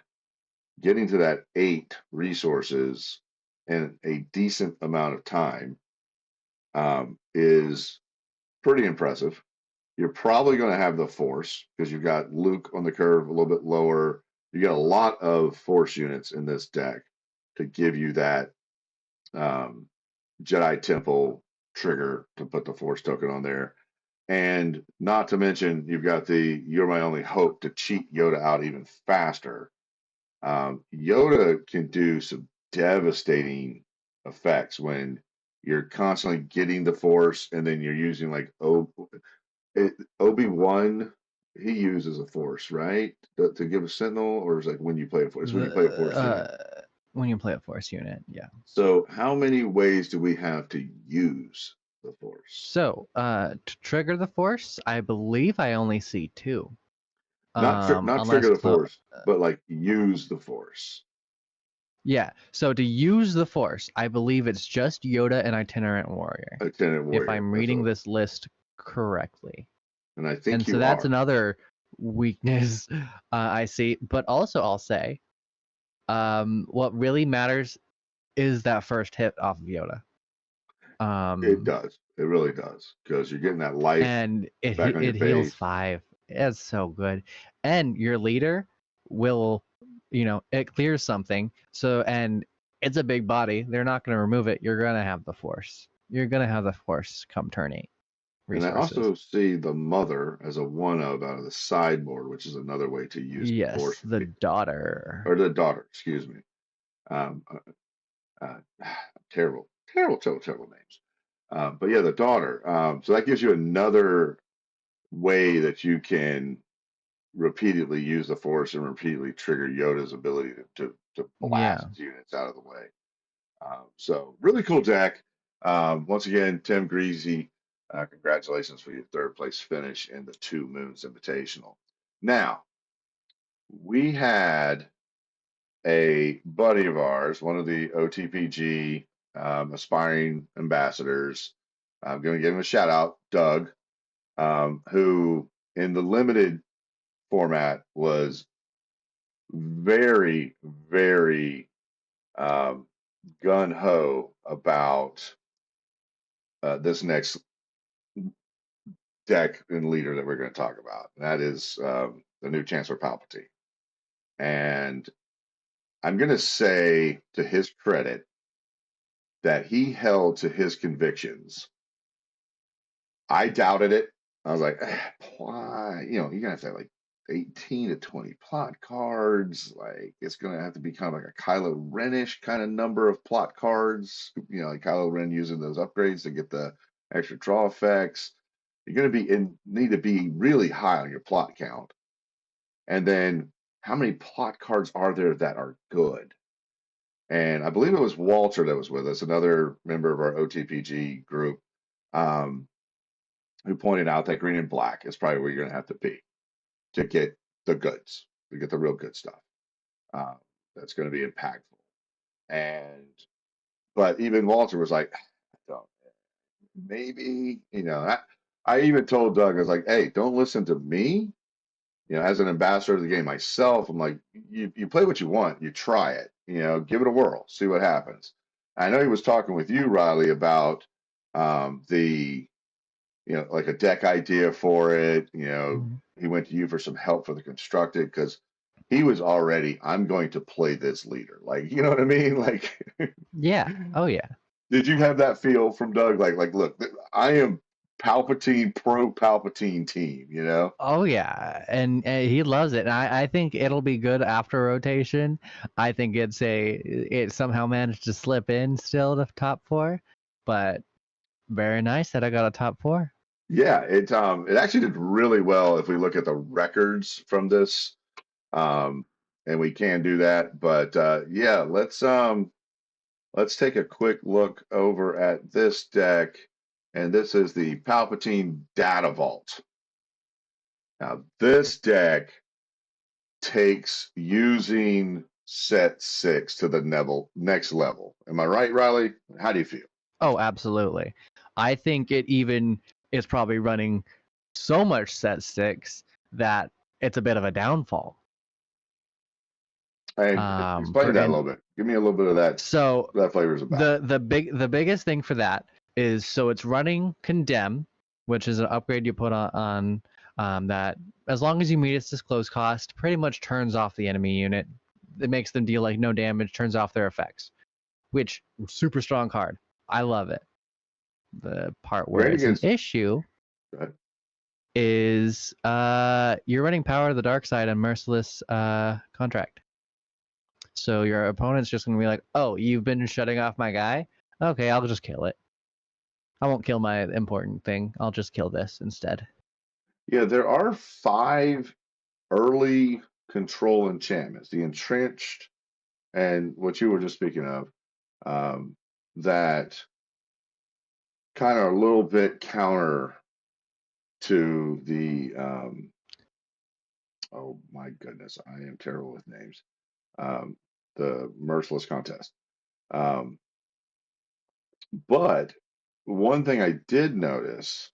getting to that 8 resources in a decent amount of time is pretty impressive. You're probably going to have the Force because you've got Luke on the curve a little bit lower. You got a lot of Force units in this deck to give you that Jedi Temple trigger to put the Force token on there. And not to mention, you've got the You're My Only Hope to cheat Yoda out even faster. Yoda can do some devastating effects when you're constantly getting the Force and then you're using like Obi-Wan, he uses a Force, right? To give a Sentinel, or is it like when you play a Force? When you play a Force unit. When you play a Force unit, yeah. So how many ways do we have to use the Force? So, to trigger the Force, I believe I only see 2. Not Unless trigger the Force, but like use the Force. yeah. So to use the Force, I believe it's just Yoda and Itinerant Warrior. Itinerant Warrior. If I'm reading this list correctly. And I think so that's another weakness I see. But also, I'll say, what really matters is that first hit off of Yoda. It does. It really does, because you're getting that life And back on your it heals base. 5. It's so good. And your leader will, it clears something. So, and it's a big body. They're not going to remove it. You're going to have the force. You're going to have the force come turn 8 And I resources. also see the mother as a one of out of the sideboard, which is another way to use the Yes, force, the daughter. or the daughter, excuse me. Um, terrible, terrible, terrible, terrible names. But yeah, the daughter. So that gives you another way that you can repeatedly use the force and repeatedly trigger Yoda's ability to blast Yeah. units out of the way. So really cool deck. Once again, Tim Greasy, congratulations for your third place finish in the Two Moons Invitational. Now, we had a buddy of ours, one of the OTPG aspiring ambassadors. I'm going to give him a shout out, Doug, who in the limited format was very, very um, gun ho about this next deck and leader that we're going to talk about. And that is the new Chancellor Palpatine. And I'm going to say, to his credit, that he held to his convictions. I doubted it. I was like, why? You know, you're gonna have to have like 18 to 20 plot cards. Like, it's gonna have to be kind of like a Kylo Ren-ish kind of number of plot cards. You know, like Kylo Ren using those upgrades to get the extra draw effects. You're gonna need to be really high on your plot count. And then how many plot cards are there that are good? And I believe it was Walter that was with us, another member of our OTPG group. Um, who pointed out that green and black is probably where you're going to have to be to get the goods, to get the real good stuff. Uh, that's going to be impactful. And but even Walter was like, don't, maybe I even told Doug, I was like, hey, don't listen to me. You know, as an ambassador of the game myself, I'm like, you play what you want, you try it, give it a whirl, see what happens. I know he was talking with you, Riley, about the like a deck idea for it. Mhm. He went to you for some help for the constructed because he was already, I'm going to play this leader. Like, you know what I mean? Like, Yeah. Oh yeah. did you have that feel from Doug? Like, look, I am Palpatine, pro Palpatine team. Oh yeah, and he loves it. And I think it'll be good after rotation. I think it somehow managed to slip in still to top 4, but very nice that I got a top 4. Yeah, it actually did really well if we look at the records from this. And we can do that. But yeah, let's take a quick look over at this deck, and this is the Palpatine Data Vault. Now, this deck takes using set 6 to the next level. Am I right, Riley? How do you feel? Oh, absolutely. I think it even is probably running so much set 6 that it's a bit of a downfall. And explain For that a in little bit. Give me a little bit of so that flavor is about. the biggest thing for that is, so it's running Condemn, which is an upgrade you put on that as long as you meet its disclosed cost, pretty much turns off the enemy unit. It makes them deal like no damage, turns off their effects, which super strong card. I love it. The part where Great it's an against. issue Right? is you're running Power of the Dark Side and Merciless Contract. So your opponent's just gonna be like, oh, you've been shutting off my guy? Okay, I'll just kill it. I won't kill my important thing. I'll just kill this instead. Yeah, there are 5 early control enchantments. The Entrenched and what you were just speaking of, that kind of a little bit counter to the oh my goodness, I am terrible with names. Um, the Merciless Contest. Um, but one thing I did notice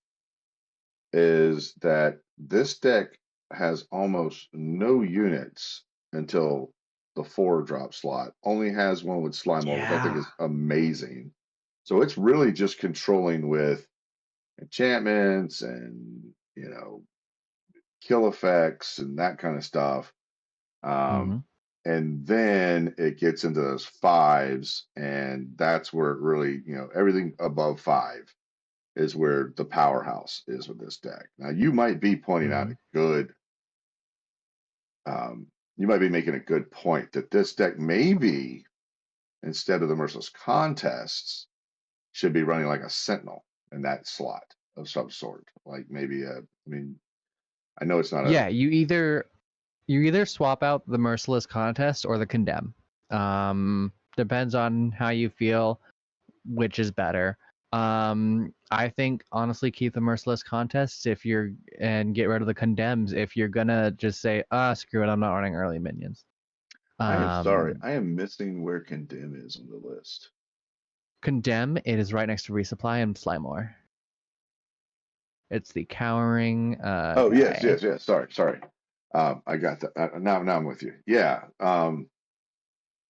is that this deck has almost no units until the 4-drop slot. Only has one with Slime which I think Yeah. is amazing. So it's really just controlling with enchantments and, kill effects and that kind of stuff. Mm-hmm. And then it gets into those 5s, and that's where it really, everything above 5 is where the powerhouse is with this deck. Now, you might be pointing out Mm-hmm. a good, you might be making a good point that this deck maybe, instead of the Merciless Contests, should be running like a Sentinel in that slot of some sort. Like maybe I know it's not a. Yeah, you either swap out the Merciless Contest or the Condemn. Depends on how you feel, which is better. I think honestly keep the Merciless Contests and get rid of the Condemns if you're gonna just say, screw it, I'm not running early minions. I am sorry. Um, I am missing where Condemn is on the list. Condemn, it is right next to Resupply and Slymore. It's the cowering Oh, yes, guy. yes, yes. Sorry. I got that. Now I'm with you. Yeah.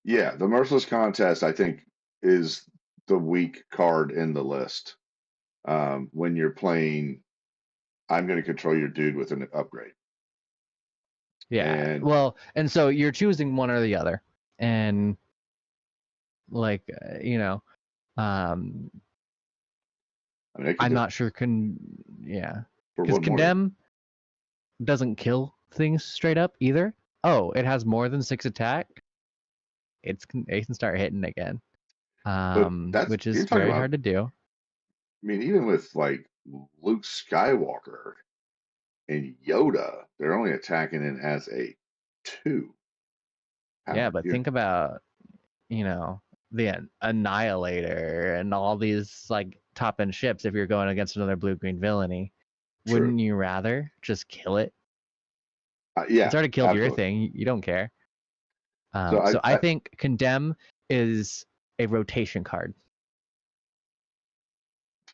Yeah. The Merciless Contest, I think, is the weak card in the list. When you're playing, I'm going to control your dude with an upgrade. Yeah. And Well, and so you're choosing one or the other. And like, um, I mean, I could I'm do not sure yeah. for Because one more. Condemn doesn't kill things straight up either. Oh, it has more than 6 attack. It can start hitting again. But that's, Which you're is talking very about, hard to do. I mean, even with like Luke Skywalker and Yoda, they're only attacking it as a 2 Yeah, power but unit. think about, the Annihilator and all these like top end ships if you're going against another blue green villainy. True. Wouldn't you rather just kill it? It's Yeah, already killed your absolutely. thing. You don't care. So So I think Condemn is a rotation card.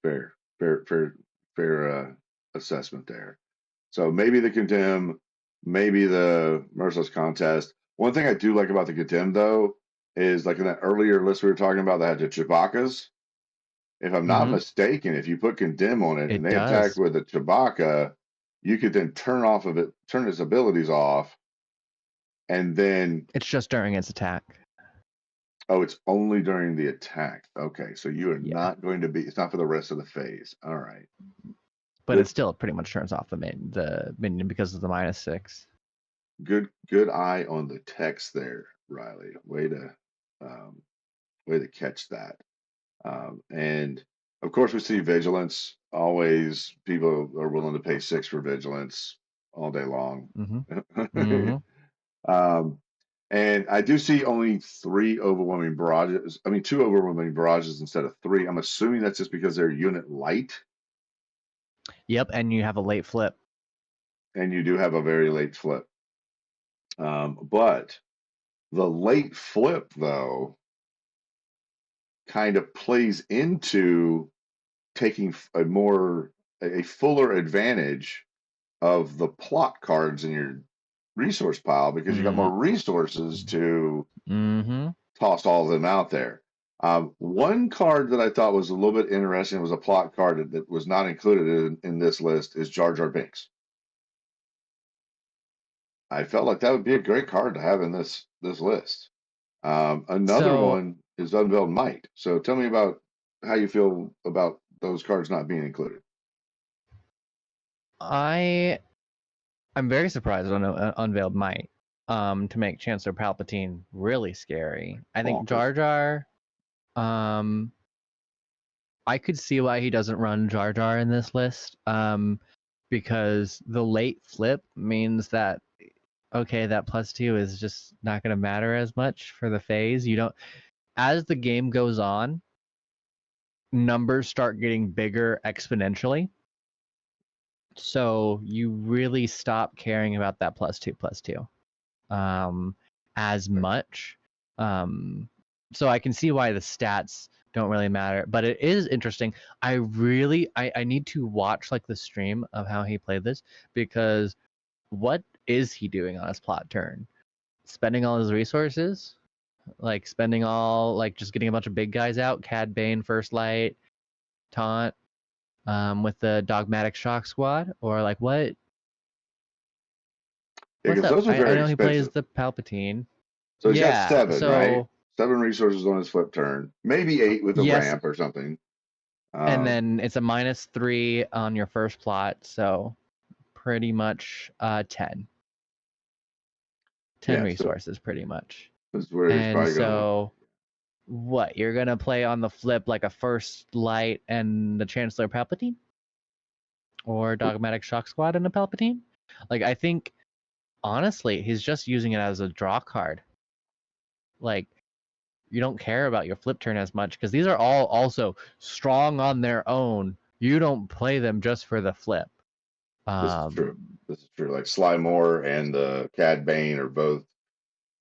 fair, fair assessment there. So maybe the Condemn, maybe the Merciless Contest. One thing I do like about the Condemn, though, is like in that earlier list we were talking about that had the Chewbacca's. If I'm not Mm-hmm. mistaken, if you put Condemn on it and It they attack does. with a Chewbacca, you could then turn his abilities off, and then It's just during its attack. oh, it's only during the attack. Okay, so you are Yeah, not going to be. It's not for the rest of the phase. All right. but it Good, still pretty much turns off the minion because of the -6. good eye on the text there, Riley. Um, way to catch that. And of course, we see vigilance. Always, people are willing to pay 6 for vigilance all day long. Mm-hmm. Mm-hmm. um, and I do see only 3 overwhelming barrages. I mean, 2 overwhelming barrages instead of 3. I'm assuming that's just because they're unit light, Yep, and you have a late flip. and you do have a very late flip. But the late flip, though, kind of plays into taking a fuller advantage of the plot cards in your resource pile because you got more resources to Mm-hmm. toss all of them out there. One card that I thought was a little bit interesting was a plot card that was not included in this list is Jar Jar Binks. I felt like that would be a great card to have in this list. Another So one is Unveiled Might. So tell me about how you feel about those cards not being included. I'm very surprised on Unveiled Might to make Chancellor Palpatine really scary. I think Bonkers. Jar Jar, um, I could see why he doesn't run Jar Jar in this list. Because the late flip means that okay, that +2 is just not going to matter as much for the phase. You don't, as the game goes on, numbers start getting bigger exponentially. So you really stop caring about that +2 as much. So I can see why the stats don't really matter, but it is interesting. I need to watch like the stream of how he played this because what is he doing on his plot turn? Spending all his resources? Like spending all, like just getting a bunch of big guys out, Cad Bane, First Light, Taunt, with the Dogmatic Shock Squad, or like what? Yeah, What's because up? those are I very know he plays expensive. the Palpatine. So he's got Yeah. 7, right? So 7 resources on his flip turn, maybe 8 with a yes, ramp or something. and then it's a -3 on your first plot, so pretty much 10. 10 Yeah, so resources, pretty much. this is where he's And probably going to. so what? You're gonna play on the flip like a First Light and the Chancellor Palpatine, or Dogmatic Shock Squad and a Palpatine? Like I think honestly, he's just using it as a draw card. Like you don't care about your flip turn as much because these are all also strong on their own. You don't play them just for the flip. This is true. This is true. Like Sly Moore and the Cad Bane are both,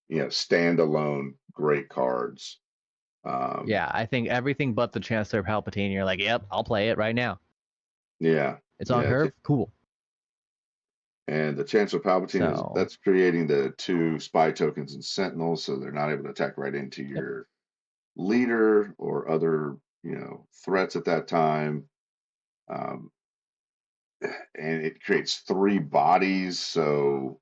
standalone great cards. Yeah, I think everything but the Chancellor Palpatine, you're like, yep, I'll play it right now. Yeah, It's on yeah. curve, cool. And the Chancellor Palpatine So, that's creating the 2 spy tokens and Sentinels, so they're not able to attack right into yep. your leader or other, threats at that time. Um, and it creates 3 bodies, so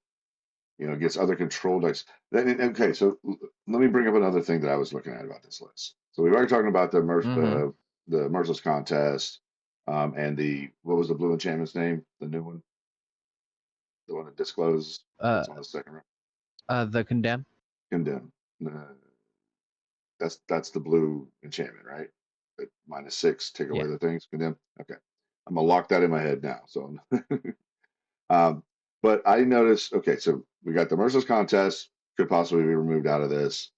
it gets other control decks. Okay, so let me bring up another thing that I was looking at about this list. So we've already talked about the Merciless Contest, and what was the blue enchantment's name? The new one, the one that disclosed. Uh, It's on the second round. the Condemn. Condemn. That's the blue enchantment, right? At -6, take Yeah. away the things. Condemn. Okay, I'm gonna lock that in my head now. So, um, but I noticed. Okay, so we got the Merciless Contest could possibly be removed out of this.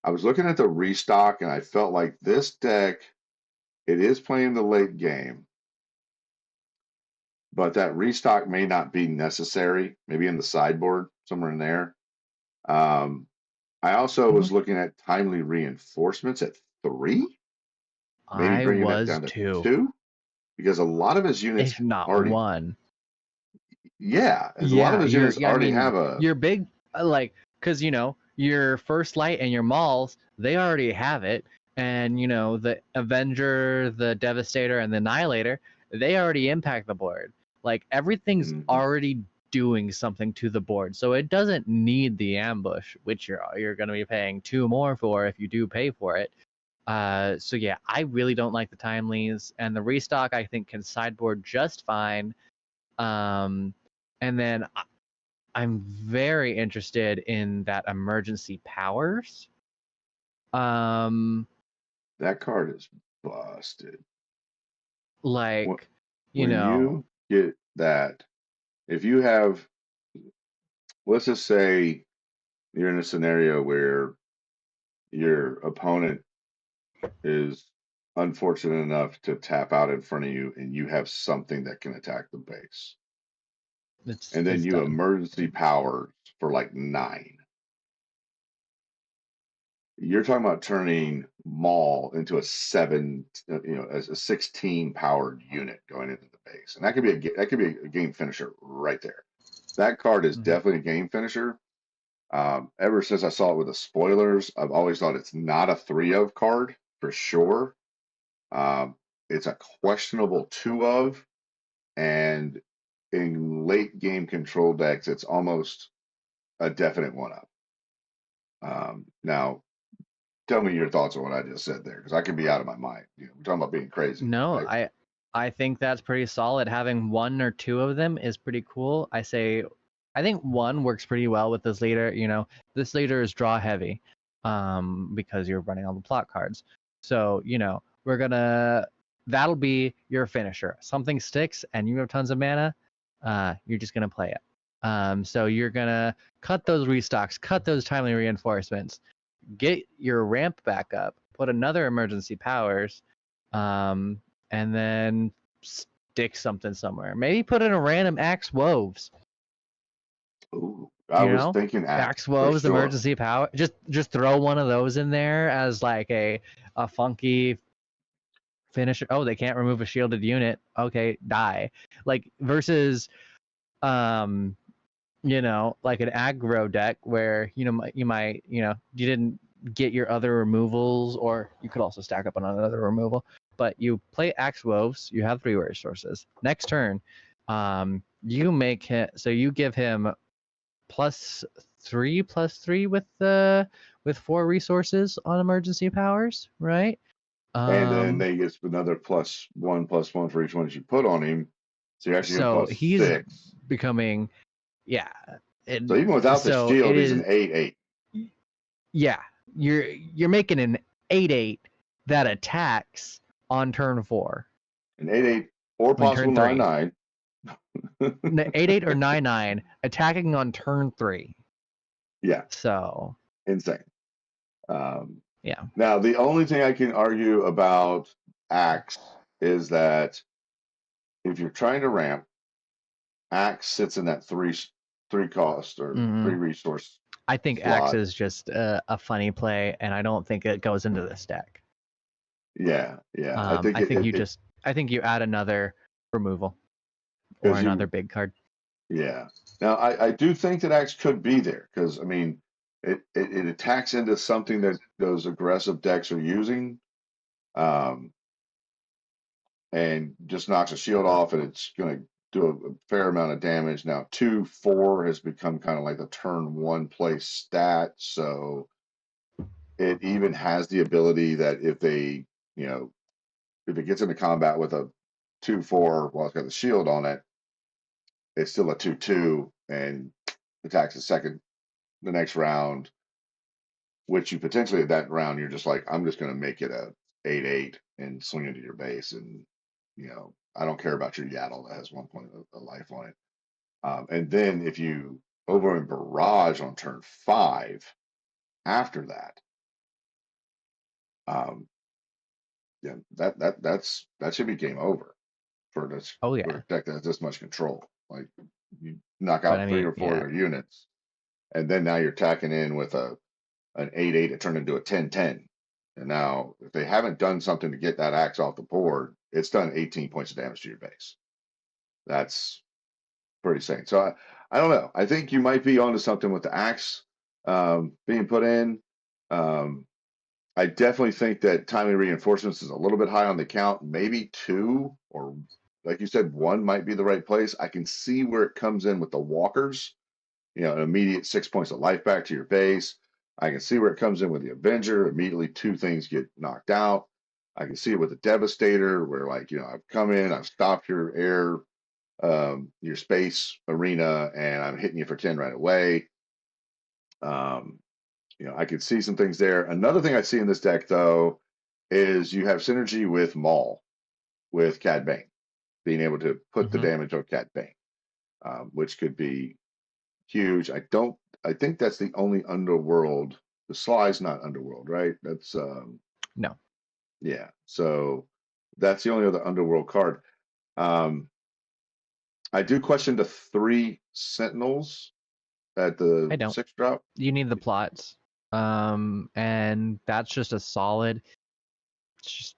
I was looking at the restock, and I felt like this deck, it is playing the late game, but that restock may not be necessary. Maybe in the sideboard somewhere in there. I also Mm-hmm. was looking at timely reinforcements at 3. Maybe I bringing that was down to too, 2, because a lot of his units if not already, one. yeah, as a lot of Yeah, his units I already mean, have a. your big, like, because, your First Light and your Mauls, they already have it. And, the Avenger, the Devastator, and the Annihilator, they already impact the board. Like, everything's Mhm. already doing something to the board. So it doesn't need the ambush, which you're going to be paying 2 more for if you do pay for it. So yeah, I really don't like the timelies, and the restock I think can sideboard just fine. And then I'm very interested in that emergency powers. Um, That card is busted. like, you When know, you get that, if you have, let's just say you're in a scenario where your opponent is unfortunate enough to tap out in front of you and you have something that can attack the base. And then it's you done. emergency power for like 9. You're talking about turning Maul into a 7, as a 16 powered unit going into the base. And that could be a game finisher right there. That card is Mhm. definitely a game finisher. Ever since I saw it with the spoilers, I've always thought it's not a 3 of card for sure. Um, it's a questionable 2 of, and in late game control decks, it's almost a definite 1 of. Now, tell me your thoughts on what I just said there, because I could be out of my mind. We're talking about being crazy, No, right? I think that's pretty solid. Having 1 or 2 of them is pretty cool. I think 1 works pretty well with this leader. This leader is draw heavy, because you're running all the plot cards. So, that'll be your finisher. Something sticks and you have tons of mana, you're just gonna play it. So you're gonna cut those restocks, cut those timely reinforcements, get your ramp back up, put another emergency powers, um, and then stick something somewhere. Maybe put in a random Axe Woves. Ooh, I was thinking Axe axe for Woves, sure. emergency power. Just throw one of those in there as like a funky finisher. Oh, they can't remove a shielded unit. Okay, die. Like versus, um, like an aggro deck where you might you didn't get your other removals, or you could also stack up on another removal. But you play Axe Wolves, you have 3 resources. Next turn, you make him, so you give him +3/+3 with 4 resources on emergency powers, right? And then they get another +1/+1 for each one that you put on him. So you're actually So going he's +6. becoming, yeah. So even without the So shield, it he's an is, 8/8. yeah. You're making an 8/8 that attacks on turn 4. An 8/8 or I mean possible turn 3. 9/9. 8/8 or 9/9 attacking on turn 3. Yeah, So insane. yeah. Now, the only thing I can argue about Axe is that if you're trying to ramp, Axe sits in that three cost or 3 resource I think Axe slot. is just a funny play, and I don't think it goes into this deck. Yeah. I think I think you add another removal or because another big card. yeah. Now, I do think that Axe could be there because I mean, it attacks into something that those aggressive decks are using, um, and just knocks a shield off, and it's going to do a fair amount of damage. Now, 2/4 has become kind of like the turn 1 play stat, so it even has the ability that if they, if it gets into combat with a 2/4 while it's got the shield on it, it's still a 2/2 and attacks the next round, which you potentially at that round you're just like, I'm just going to make it a 8/8 and swing into your base, and I don't care about your Yaddle that has 1 point of life on it. And then if you over in barrage on turn 5 after that, um, yeah, that should be game over for this Oh for yeah. a deck that has this much control. Like you knock But I out 3 mean, or 4 yeah. of their units, and then now you're tacking in with an 8/8 to turn into a 10/10. And now if they haven't done something to get that axe off the board, it's done 18 points of damage to your base. That's pretty sane. So I don't know. I think you might be onto something with the axe being put in. Um, I definitely think that timely reinforcements is a little bit high on the count. Maybe 2, or like you said, 1 might be the right place. I can see where it comes in with the walkers, an immediate 6 points of life back to your base. I can see where it comes in with the Avenger. Immediately 2 things get knocked out. I can see it with the Devastator, where like, I've come in, I've stopped your your space arena, and I'm hitting you for 10 right away. Um, I could see some things there. Another thing I see in this deck, though, is you have synergy with Maul, with Cad Bane, being able to put the damage on Cad Bane, which could be huge. I think that's the only underworld. The Sly's not underworld, right? That's No. yeah. So that's the only other underworld card. Um, I do question the 3 Sentinels at I the don't. 6 drop. You need the plots. And that's just a solid. Just,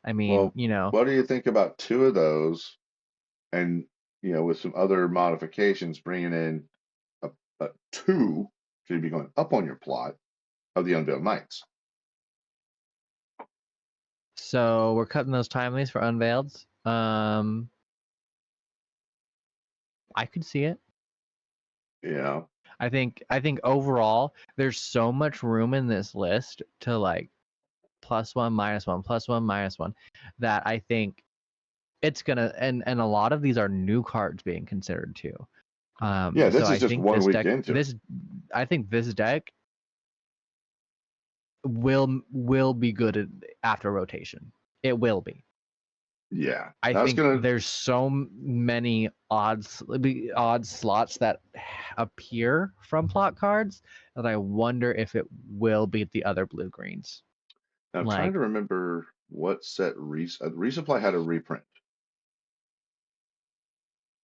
I mean, Well, what do you think about 2 of those, and with some other modifications, bringing in a 2, so you'd be going up on your plot of the Unveiled Knights. So we're cutting those timelies for unveiled. I could see it. Yeah. I think overall there's so much room in this list to like +1, -1, +1, -1 that I think it's gonna, and a lot of these are new cards being considered too. Yeah, So this is I just think 1 week into it. I think this deck will be good after rotation. It will be. Yeah. I That's think gonna there's so many odd slots that appear from plot cards that I wonder if it will beat the other blue greens. I'm trying Like, to remember what set Resupply had a reprint.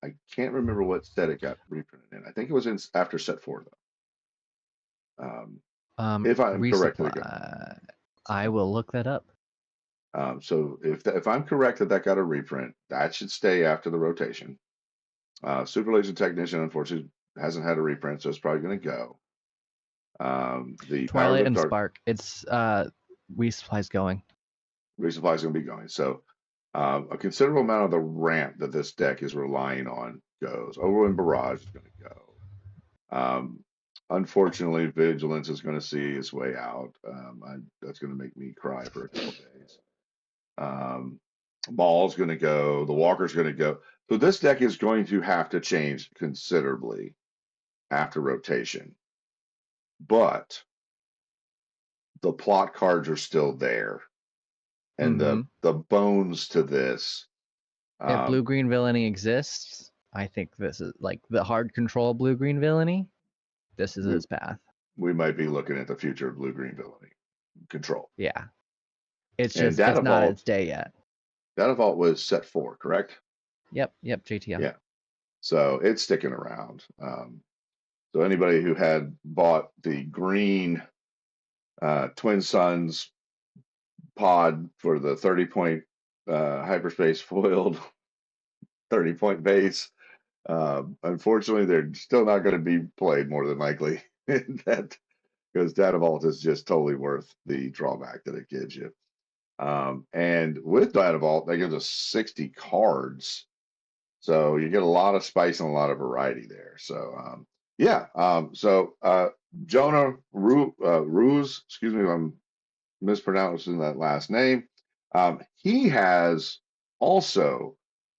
I can't remember what set it got reprinted in. I think it was in after set 4 though. If I'm correctly going. resupply. I will look that up. So if I'm correct that got a reprint, that should stay after the rotation. Super Laser Technician, unfortunately, hasn't had a reprint, so it's probably going to go. The Power Twilight Lift and Art Spark. It's resupplies going. resupply is going to be going. So a considerable amount of the ramp that this deck is relying on goes. Overwind Barrage is going to go. Unfortunately, Vigilance is going to see its way out. That's going to make me cry for a couple days. Maul's going to go. The Walker's going to go. So this deck is going to have to change considerably after rotation. But the plot cards are still there. And the bones to this. If blue-green villainy exists, I think this is like the hard control blue-green villainy. This is its path. We might be looking at the future of blue-green villainy control. Yeah. It's just it's not its day yet. Data Vault was set 4, correct? Yep, JTM. Yeah. So it's sticking around. So anybody who had bought the green Twin Suns pod for the 30-point hyperspace foiled 30-point base, unfortunately, they're still not going to be played more than likely. That because Data Vault is just totally worth the drawback that it gives you. And with Data Vault, that gives us 60 cards. So you get a lot of spice and a lot of variety there. So, Jonah Ruse, excuse me if I'm mispronouncing that last name. He has also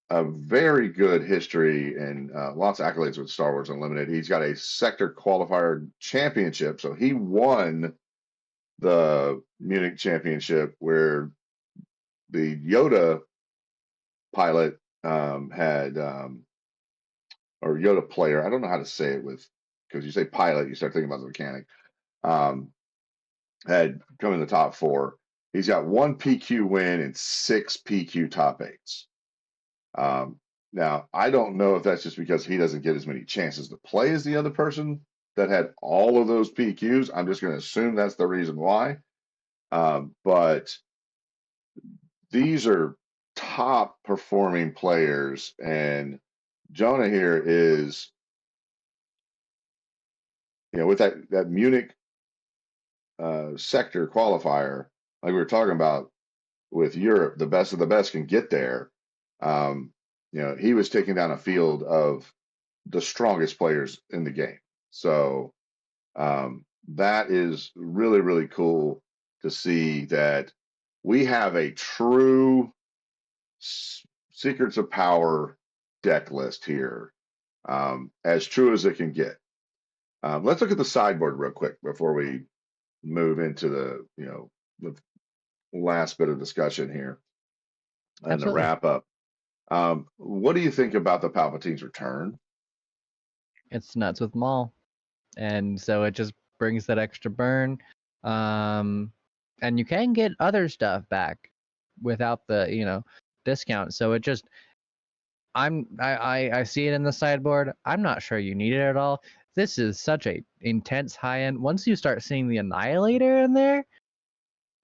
a very good history and lots of accolades with Star Wars Unlimited. He's got a sector qualifier championship. So he won the Munich championship where the Yoda pilot had, or Yoda player, I don't know how to say it because you say pilot, you start thinking about the mechanic, had come in the top 4. He's got 1 PQ win and 6 PQ top 8s. Now, I don't know if that's just because he doesn't get as many chances to play as the other person that had all of those PQs. I'm just going to assume that's the reason why. But these are top performing players, and Jonah here is, with that Munich sector qualifier, like we were talking about with Europe, the best of the best can get there. He was taking down a field of the strongest players in the game. So that is really, really cool to see that we have a true Secrets of Power deck list here, as true as it can get. Let's look at the sideboard real quick before we move into the last bit of discussion here and Absolutely. the wrap up. What do you think about the Palpatine's return? It's nuts with Maul, and so it just brings that extra burn. And you can get other stuff back without the discount. So it just I see it in the sideboard. I'm not sure you need it at all. This is such a intense high end. Once you start seeing the Annihilator in there,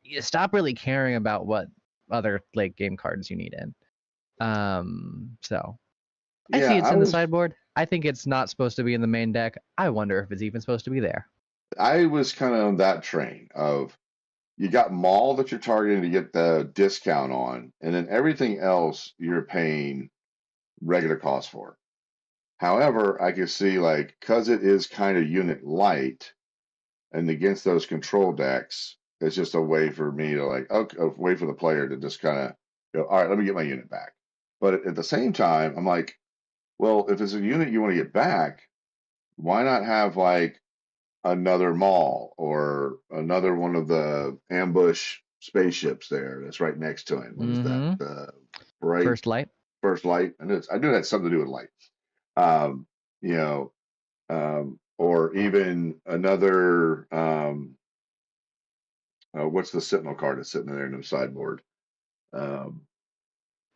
you stop really caring about what other late game cards you need in. So I see it's in the sideboard. I think it's not supposed to be in the main deck. I wonder if it's even supposed to be there. I was kind of on that train of you got Maul that you're targeting to get the discount on, and then everything else you're paying regular cost for. However, I can see because it is kind of unit light, and against those control decks, it's just a way for me to a way for the player to just kind of go, all right, let me get my unit back. But at the same time, I'm like, well, if it's a unit you want to get back, why not have another Maul or another one of the ambush spaceships there that's right next to him? What is that? First Light. First Light. I knew it had something to do with light. Or even another. What's the Sentinel card that's sitting there in the sideboard?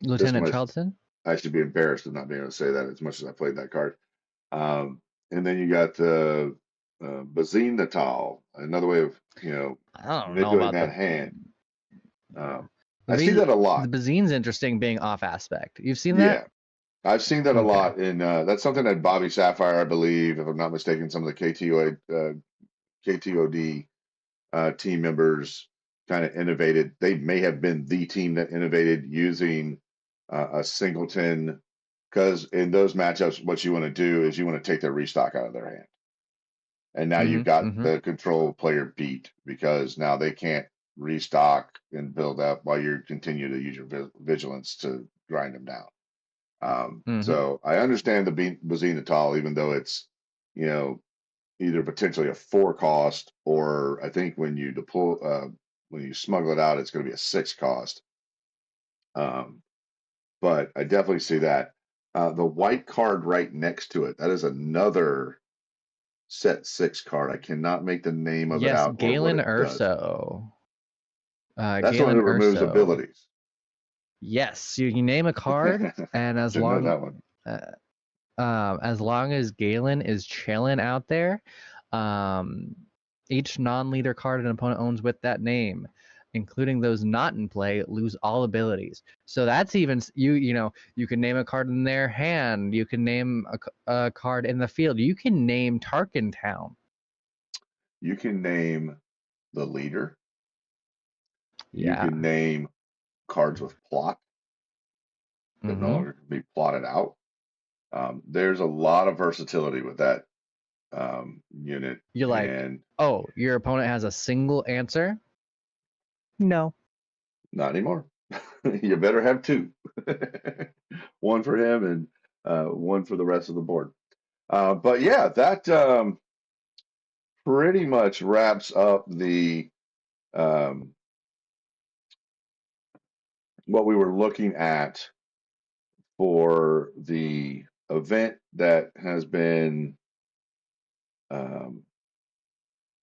Lieutenant Charlton. I should be embarrassed of not being able to say that as much as I played that card. And then you got the Bazine Natal, another way of manipulating that hand. I see that a lot. The Bazine's interesting being off aspect. You've seen that? I've seen that a Okay. lot in that's something that Bobby Sapphire, I believe, if I'm not mistaken, some of the KTOD team members kind of innovated. They may have been the team that innovated using a singleton, because in those matchups, what you want to do is you want to take their restock out of their hand. And now you've Mm-hmm. got Mm-hmm. the control player beat because now they can't restock and build up while you continue to use your vigilance to grind them down. Mm-hmm. So I understand the Bazine Natal, even though it's, you know, either potentially a 4 cost, or I think when you smuggle it out, it's going to be a 6 cost. Um, but I definitely see that. The white card right next to it, that is another set 6 card. I cannot make the name of it Yes, out or what Galen it does. Urso. That's the one Galen who removes Urso. abilities. Yes, you can name a card, and Didn't know that one. uh, as long as Galen is chilling out there, um, each non-leader card an opponent owns with that name, including those not in play, lose all abilities. So that's even you know you can name a card in their hand. You can name a card in the field. You can name Tarkin Town. You can name the leader. You Yeah. can name cards with plot that no Mm-hmm. longer can be plotted out. There's a lot of versatility with that unit, You're like, and oh, your opponent has a single answer? No. not anymore. You better have two, one for him and one for the rest of the board. But yeah, that pretty much wraps up the um, what we were looking at for the event that has been um,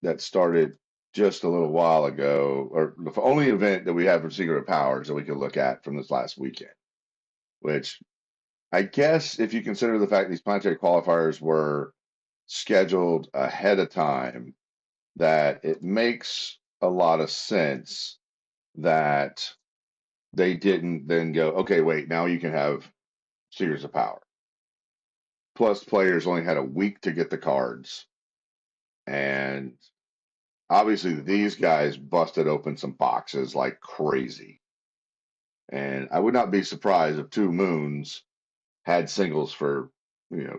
that started just a little while ago, or the only event that we have for Secret of Powers that we could look at from this last weekend, which I guess if you consider the fact these planetary qualifiers were scheduled ahead of time, that it makes a lot of sense that they didn't then go, okay, wait, now you can have Secrets of Power. Plus, players only had a week to get the cards. And obviously, these guys busted open some boxes like crazy. And I would not be surprised if Two Moons had singles for,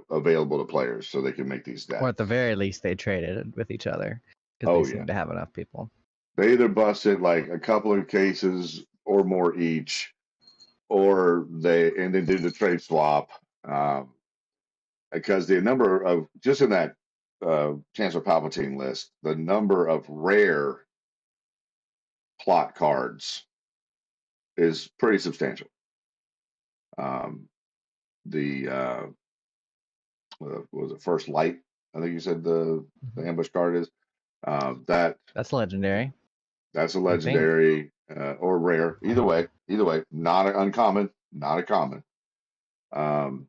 available to players so they can make these Or at the decks. very least, they traded with each other because they Oh yeah, seem to have enough people. they either busted like a couple of cases or more each, or they did the trade swap. Because the number of just in that Chancellor Palpatine list, the number of rare plot cards is pretty substantial. Um, the was it First Light? I think you said the Mhm. ambush card is that That's legendary, that's a I think. legendary or rare. Either way, not uncommon, not a common. Um,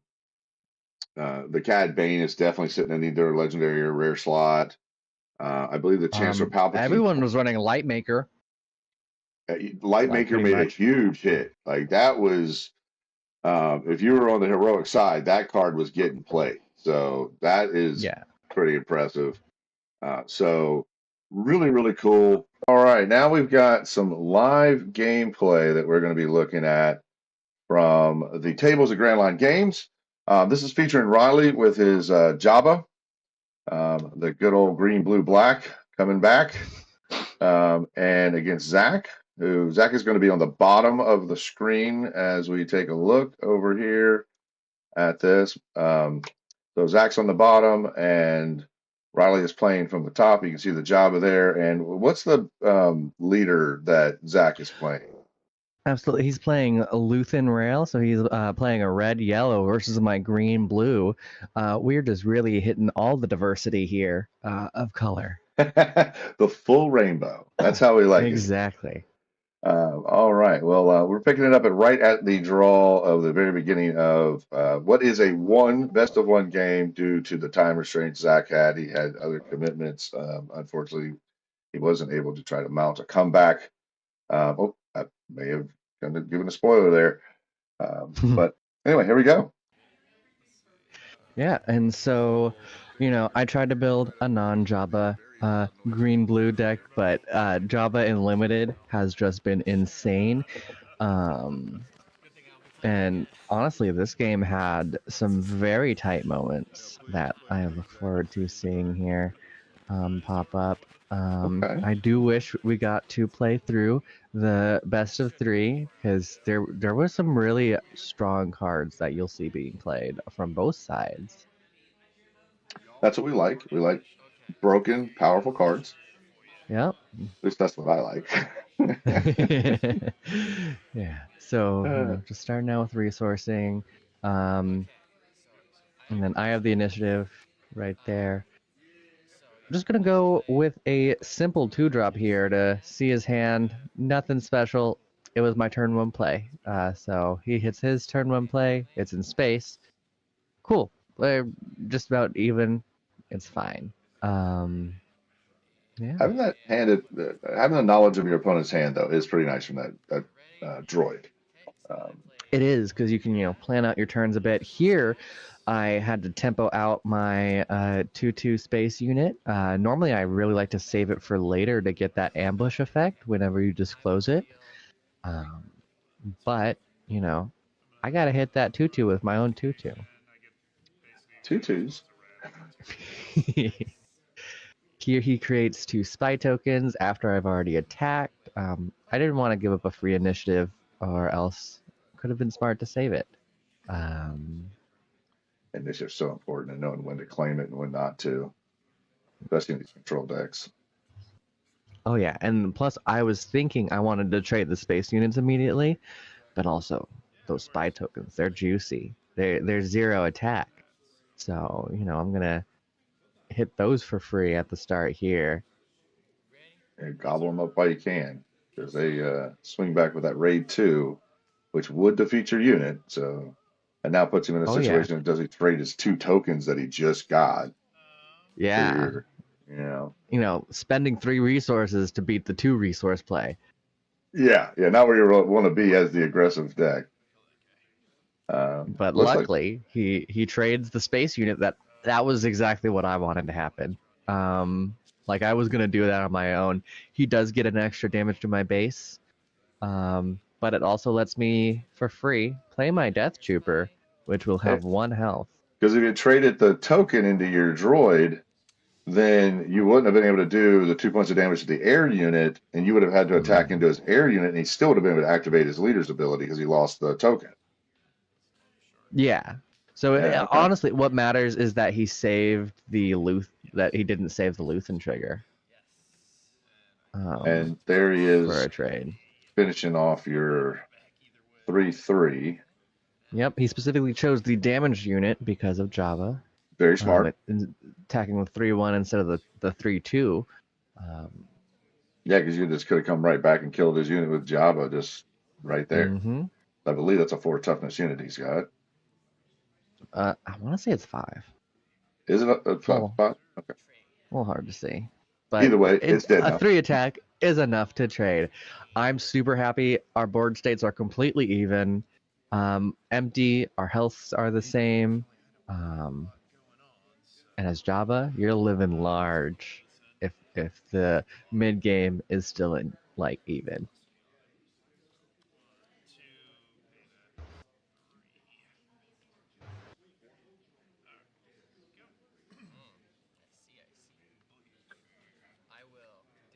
the Cad Bane is definitely sitting in either a legendary or rare slot. I believe the Chancellor Palpatine Everyone was running Lightmaker, like Lightmaker pretty made a much. huge hit. Like that was, if you were on the heroic side, that card was getting played. So that is Yeah. pretty impressive. So really, really cool. All right, now we've got some live gameplay that we're going to be looking at from the tables of Grandline Games. This is featuring Riley with his Jabba, the good old green, blue, black coming back, and against Zack, who Zack is going to be on the bottom of the screen as we take a look over here at this. So Zack's on the bottom, and Riley is playing from the top. You can see the Jabba there. And what's the leader that Zack is playing? Absolutely. He's playing Luthen Rael, so he's playing a red yellow versus my green blue. We're just really hitting all the diversity here of color. The full rainbow. That's how we like it. Exactly. All right. Well, we're picking it up right at the draw of the very beginning of what is a one best of one game due to the time restraints Zach had. He had other commitments. Unfortunately, he wasn't able to try to mount a comeback. I may have kind of given a spoiler there. But anyway, here we go. Yeah, and so, I tried to build a non-Java green-blue deck, but Java Unlimited has just been insane. Um, and honestly, this game had some very tight moments that I look forward to seeing here pop up. Okay. I do wish we got to play through the best of three because there was some really strong cards that you'll see being played from both sides. That's what we like. We like broken, powerful cards. Yep. At least that's what I like. Yeah. So, Uh, just starting out with resourcing. Um, and then I have the initiative right there. I'm just gonna go with a simple 2-drop here to see his hand. Nothing special. It was my turn 1 play. So he hits his turn 1 play. It's in space. Cool. Just about even. It's fine. Um, yeah. having that handed, having the knowledge of your opponent's hand though is pretty nice from that droid. Um, It is because you can, plan out your turns a bit. Here, I had to tempo out my 2/2 space unit. Normally, I really like to save it for later to get that ambush effect whenever you disclose it. Um, but, you know, I gotta hit that 2/2 with my own 2/2. two twos. Here he creates 2 spy tokens after I've already attacked. I didn't want to give up a free initiative, or else could have been smart to save it. Um, And this is so important and knowing when to claim it and when not to, especially in these control decks. Oh yeah, and plus I was thinking I wanted to trade the space units immediately, but also those spy tokens, they're juicy. They're 0 attack. So, I'm gonna hit those for free at the start here. And gobble them up while you can. Because they swing back with that raid 2, which would defeat your unit. So, and now puts him in a Oh yeah. situation that does he trade his 2 tokens that he just got for Yeah. your, you know. Spending 3 resources to beat the 2 resource play. Yeah, yeah, not where you want to be as the aggressive deck. But Looks like luckily, he trades the space unit that was exactly what I wanted to happen. Like I was gonna do that on my own. He does get an extra damage to my base. But it also lets me, for free, play my Death Trooper, which will have 1 health. because if you traded the token into your droid, then you wouldn't have been able to do the 2 points of damage to the air unit, and you would have had to attack into his air unit, and he still would have been able to activate his leader's ability because he lost the token. Yeah. So Yeah, okay. honestly, what matters is that he saved the that he didn't save the Luthen trigger And there he for is a trade. finishing off your 3-3. Yep, he specifically chose the damage unit because of Java. Very smart. Attacking with 3/1 instead of the 3/2. Yeah, because you just could have come right back and killed his unit with Java just right there. Mm-hmm. I believe that's a 4 toughness unit he's got. I want to say it's 5. Is it a 5? Well, Okay. a little hard to see. But Either way, it's dead a now. 3 attack is enough to trade. I'm super happy. Our board states are completely even. Empty. Our healths are the same. And as Java, you're living large. If the mid game is still in like even.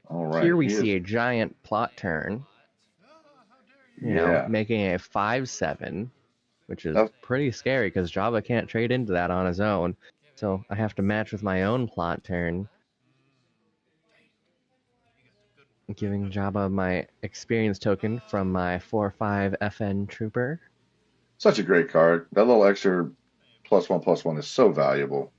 All Here right. we He see is. a giant plot turn. Yeah. Making a 5/7, which is Now, pretty scary because Java can't trade into that on his own. So I have to match with my own plot turn, giving Java my experience token from my 4/5 FN Trooper. such a great card. That little extra +1/+1 is so valuable.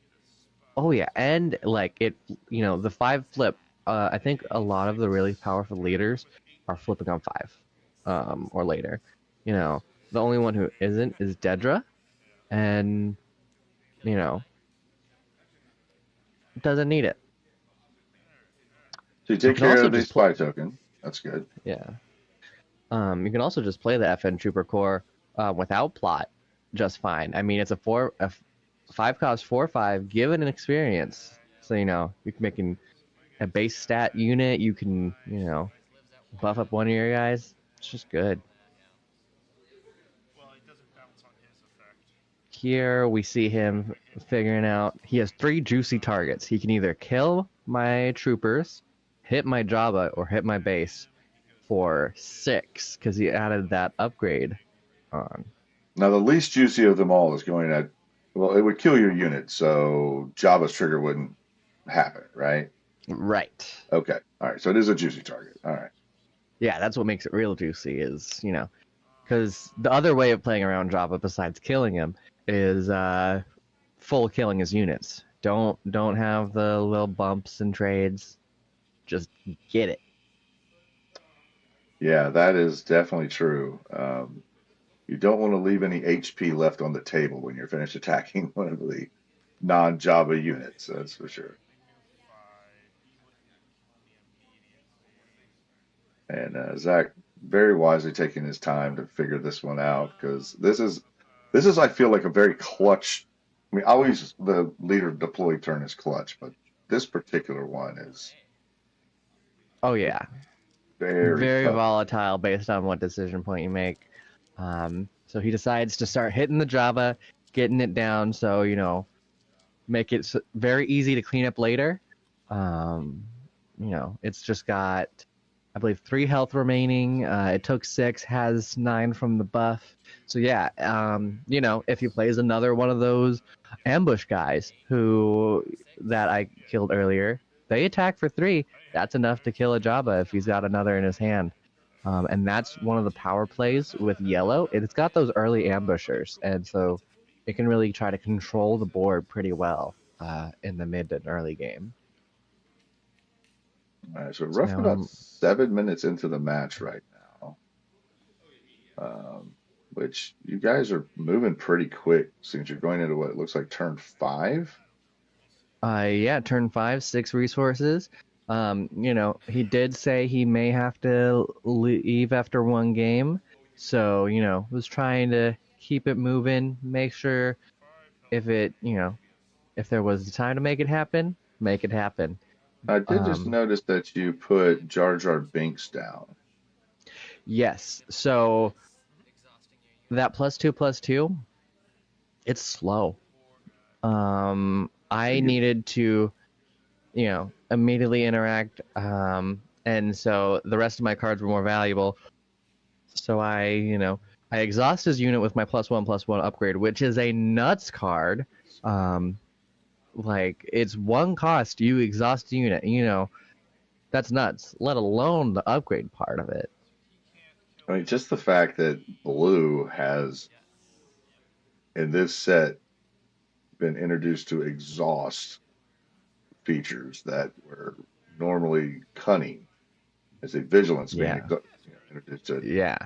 Oh yeah, and like it, the 5 flip. I think a lot of the really powerful leaders are flipping on 5, or later. The only one who isn't is Dedra, and you know doesn't need it. So you You take can care also of the just play. spy token. That's good. Yeah. You can also just play the FN Trooper Core without plot just fine. I mean, it's a 5 cost 4/5, give it an experience. So you know you can make a base stat unit. You can buff up one of your guys. It's just good. Here we see him figuring out he has 3 juicy targets. He can either kill my troopers, hit my Jabba, or hit my base for 6 because he added that upgrade on. Now, the least juicy of them all is going at, well, it would kill your unit, so Jabba's trigger wouldn't happen, right? Right. Okay. All right. So it is a juicy target. All right. Yeah, that's what makes it real juicy is, because the other way of playing around Jabba besides killing him is full killing his units. Don't have the little bumps and trades. Just get it. Yeah, that is definitely true. You don't want to leave any HP left on the table when you're finished attacking one of the non-Java units, that's for sure. And Zack very wisely taking his time to figure this one out because this is I feel like a very clutch. I mean, always the leader deployed turn is clutch, but this particular one is Oh yeah, very very tough. volatile based on what decision point you make. So he decides to start hitting the Java, getting it down, so make it very easy to clean up later. It's just got, I believe, 3 health remaining. It took 6, has 9 from the buff. So yeah, if he plays another one of those ambush guys that I killed earlier, they attack for 3. That's enough to kill a Jabba if he's got another in his hand. And that's one of the power plays with yellow. It's got those early ambushers, and so it can really try to control the board pretty well in the mid and early game. All right, so So roughly now about 7 minutes into the match right now, which you guys are moving pretty quick since you're going into what looks like turn 5. yeah, turn 5, 6 resources. He did say he may have to leave after 1 game, so was trying to keep it moving, make sure if there was the time to make it happen, make it happen. I did just Um, notice that you put Jar Jar Binks down. yes, so that +2/+2, it's slow. So I you, needed to, immediately interact, and so the rest of my cards were more valuable. So I exhaust his unit with my +1/+1 upgrade, which is a nuts card. Um, like it's 1 cost, you exhaust the unit. That's nuts. Let alone the upgrade part of it. I mean, just the fact that Blue has in this set been introduced to exhaust features that were normally cunning as a vigilance being Yeah, introduced to yeah,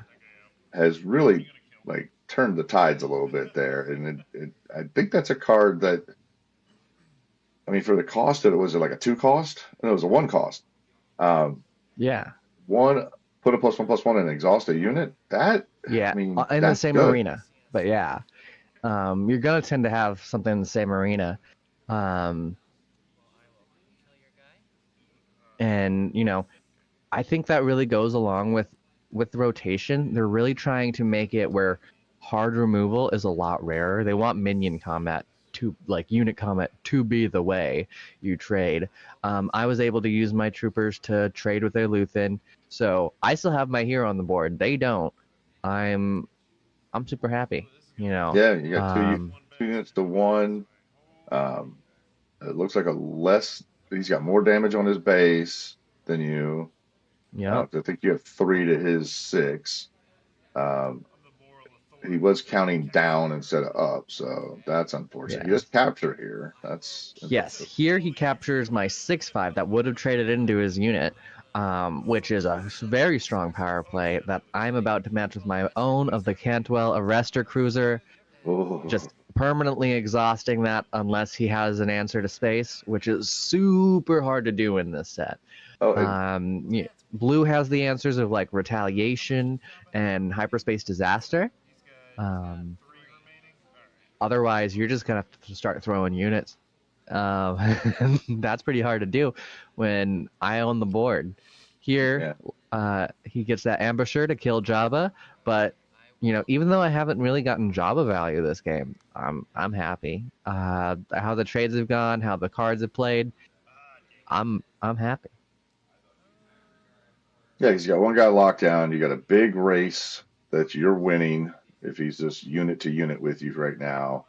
has really like turned the tides a little bit there. And I think that's a card that, I mean, for the cost that it was like a 2 cost, no, it was a 1 cost. Um, yeah, one put a +1/+1 and exhaust a unit. That, I yeah. mean, In the that's same good. arena, but yeah, you're gonna tend to have something in the same arena. Um, and I think that really goes along with the rotation. They're really trying to make it where hard removal is a lot rarer. They want minion combat to, like, unit combat to be the way you trade. I was able to use my troopers to trade with their Luthen, so I still have my hero on the board. They don't. I'm super happy. Yeah, you got Um, 2 units to 1. Um, it looks like a less, he's got more damage on his base than you. yep. I think you have 3 to his 6. Um, he was counting down instead of up, so that's unfortunate. He Yeah. does capture here. That's Yes, impressive. here he captures my 6/5 that would have traded into his unit, which is a very strong power play that I'm about to match with my own of the Cantwell Arrestor Cruiser, Oh, just permanently exhausting that unless he has an answer to space, which is super hard to do in this set. oh, Blue has the answers of like Retaliation and Hyperspace Disaster. Um, Otherwise, you're just gonna have to start throwing units. That's pretty hard to do when I own the board. Here, Yeah. he gets that ambusher to kill Jabba, but even though I haven't really gotten Jabba value this game, I'm happy. How the trades have gone, how the cards have played, I'm happy. Yeah, he's got one guy locked down. You got a big race that you're winning if he's just unit to unit with you right now.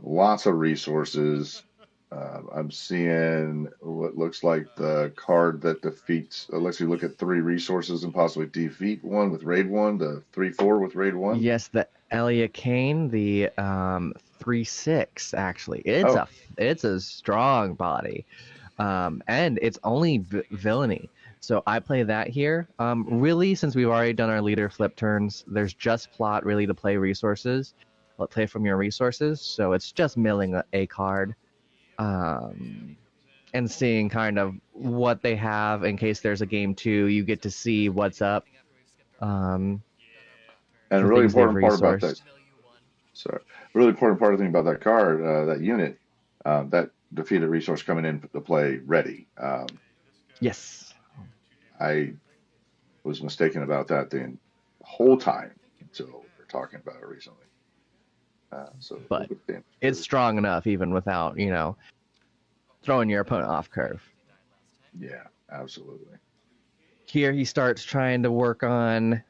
Lots of resources. I'm seeing what looks like the card that defeats, lets you look at 3 resources and possibly defeat one with raid 1, the 3/4 with raid 1. Yes, the Elia Kane, the 3/6 actually. Oh, It's a strong body. And it's only villainy. So I play that here. Really, since we've already done our leader flip turns, there's just plot really to play resources. Play from your resources. So it's just milling a card, and seeing kind of what they have in case there's a game 2. You get to see what's up. and a For really things they've important part about that. resourced. Sorry, really important part of the thing about that card, that unit, that defeated resource coming in to play ready. Yes. I was mistaken about that the whole time until we are talking about it recently. So a little But bit of damage. it's strong enough even without, throwing your opponent off curve. Yeah, absolutely. Here he starts trying to work on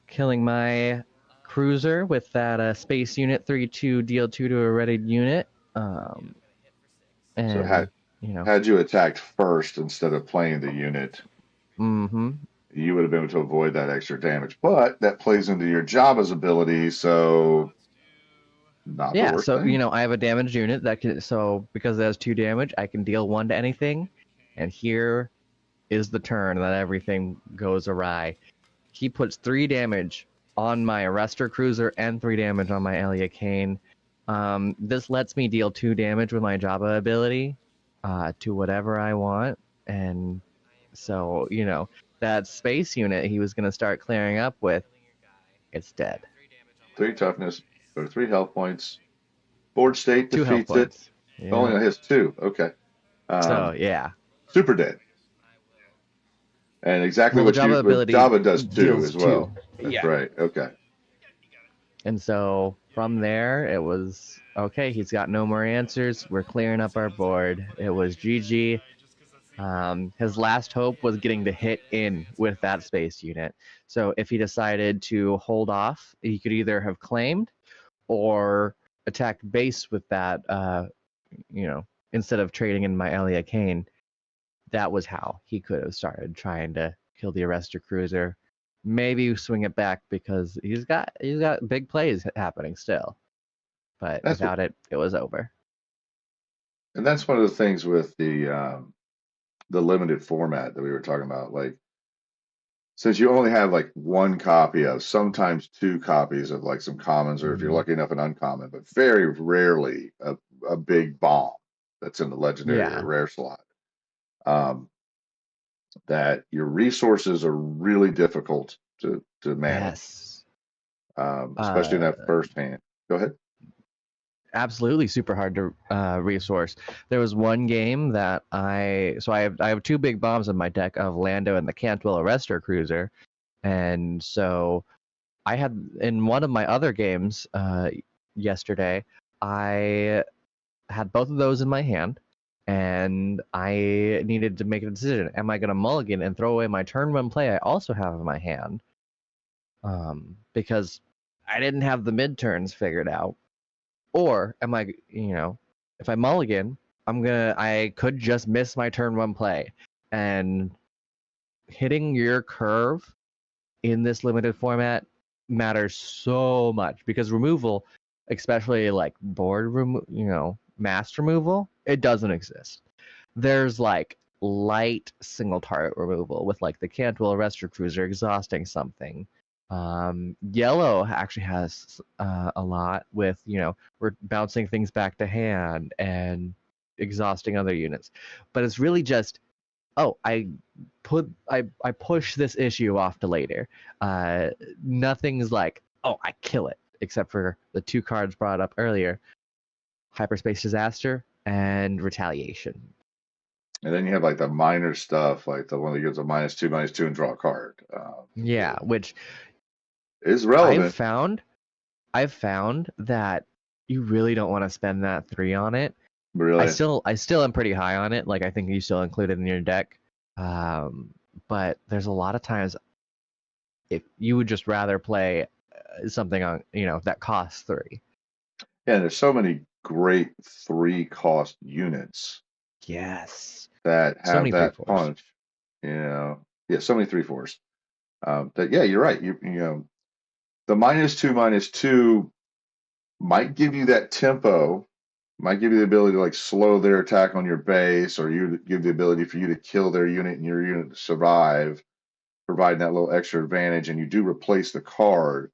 killing my cruiser with that space unit 3/2 deal 2 to a readied unit. So And had you attacked first instead of playing the unit, mm-hmm. you would have been able to avoid that extra damage. But that plays into your Jabba's ability, so not the Yeah, worst so thing. I have a damaged unit that can, so because it has 2 damage, I can deal 1 to anything. And here is the turn that everything goes awry. He puts 3 damage on my arrestor cruiser and 3 damage on my Elia Kane. This lets me deal 2 damage with my Jabba ability to whatever I want. And so, that space unit he was going to start clearing up with, it's dead. 3 toughness or 3 health points. Board state 2 health defeats it. points. Yeah. Only his 2. Okay. So, yeah. Super dead. And exactly Well, what the Jabba ability Jabba does too deals as well. 2. That's Yeah. right. Okay. And so from there, it was, okay, he's got no more answers. We're clearing up our board. It was GG. His last hope was getting to hit in with that space unit. So if he decided to hold off, he could either have claimed or attacked base with that, instead of trading in my Elia Kane. That was how he could have started trying to kill the arrestor cruiser. Maybe swing it back because he's got big plays happening still. But without it, it was over. And that's one of the things with the limited format that we were talking about. Like, since you only have like 1 copy of, sometimes 2 copies of like some commons, or if you're lucky enough, an uncommon, but very rarely a big bomb that's in the legendary or rare slot. That your resources are really difficult to manage. Yes. Especially in that first hand. Go ahead. Absolutely super hard to resource. There was one game that I have 2 big bombs in my deck of Lando and the Cantwell Arrestor Cruiser, and so I had in one of my other games yesterday, I had both of those in my hand, and I needed to make a decision. Am I going to mulligan and throw away my turn 1 play I also have in my hand? Because I didn't have the mid-turns figured out. Or am I, if I mulligan, I could just miss my turn 1 play. And hitting your curve in this limited format matters so much because removal, especially like board mass removal, it doesn't exist. There's like light single target removal with like the Cantwell Arrestor Cruiser exhausting something. Yellow actually has a lot with, we're bouncing things back to hand and exhausting other units. But it's really just, I push this issue off to later. Nothing's like, I kill it. except for the 2 cards brought up earlier, Hyperspace Disaster and Retaliation. And then you have like the minor stuff, like the one that gives a -2/-2 and draw a card. Yeah, which is I've relevant. found that you really don't want to spend that 3 on it. Really, I still am pretty high on it. Like, I think you still include it in your deck. But there's a lot of times if you would just rather play something on, that costs 3. yeah. There's so many great 3-cost units Yes. that So have many 3/4s. that punch. Yeah, so many 3/4s. That yeah, you're right. The -2/-2 might give you that tempo, might give you the ability to like slow their attack on your base, or you give the ability for you to kill their unit and your unit to survive, providing that little extra advantage. And you do replace the card,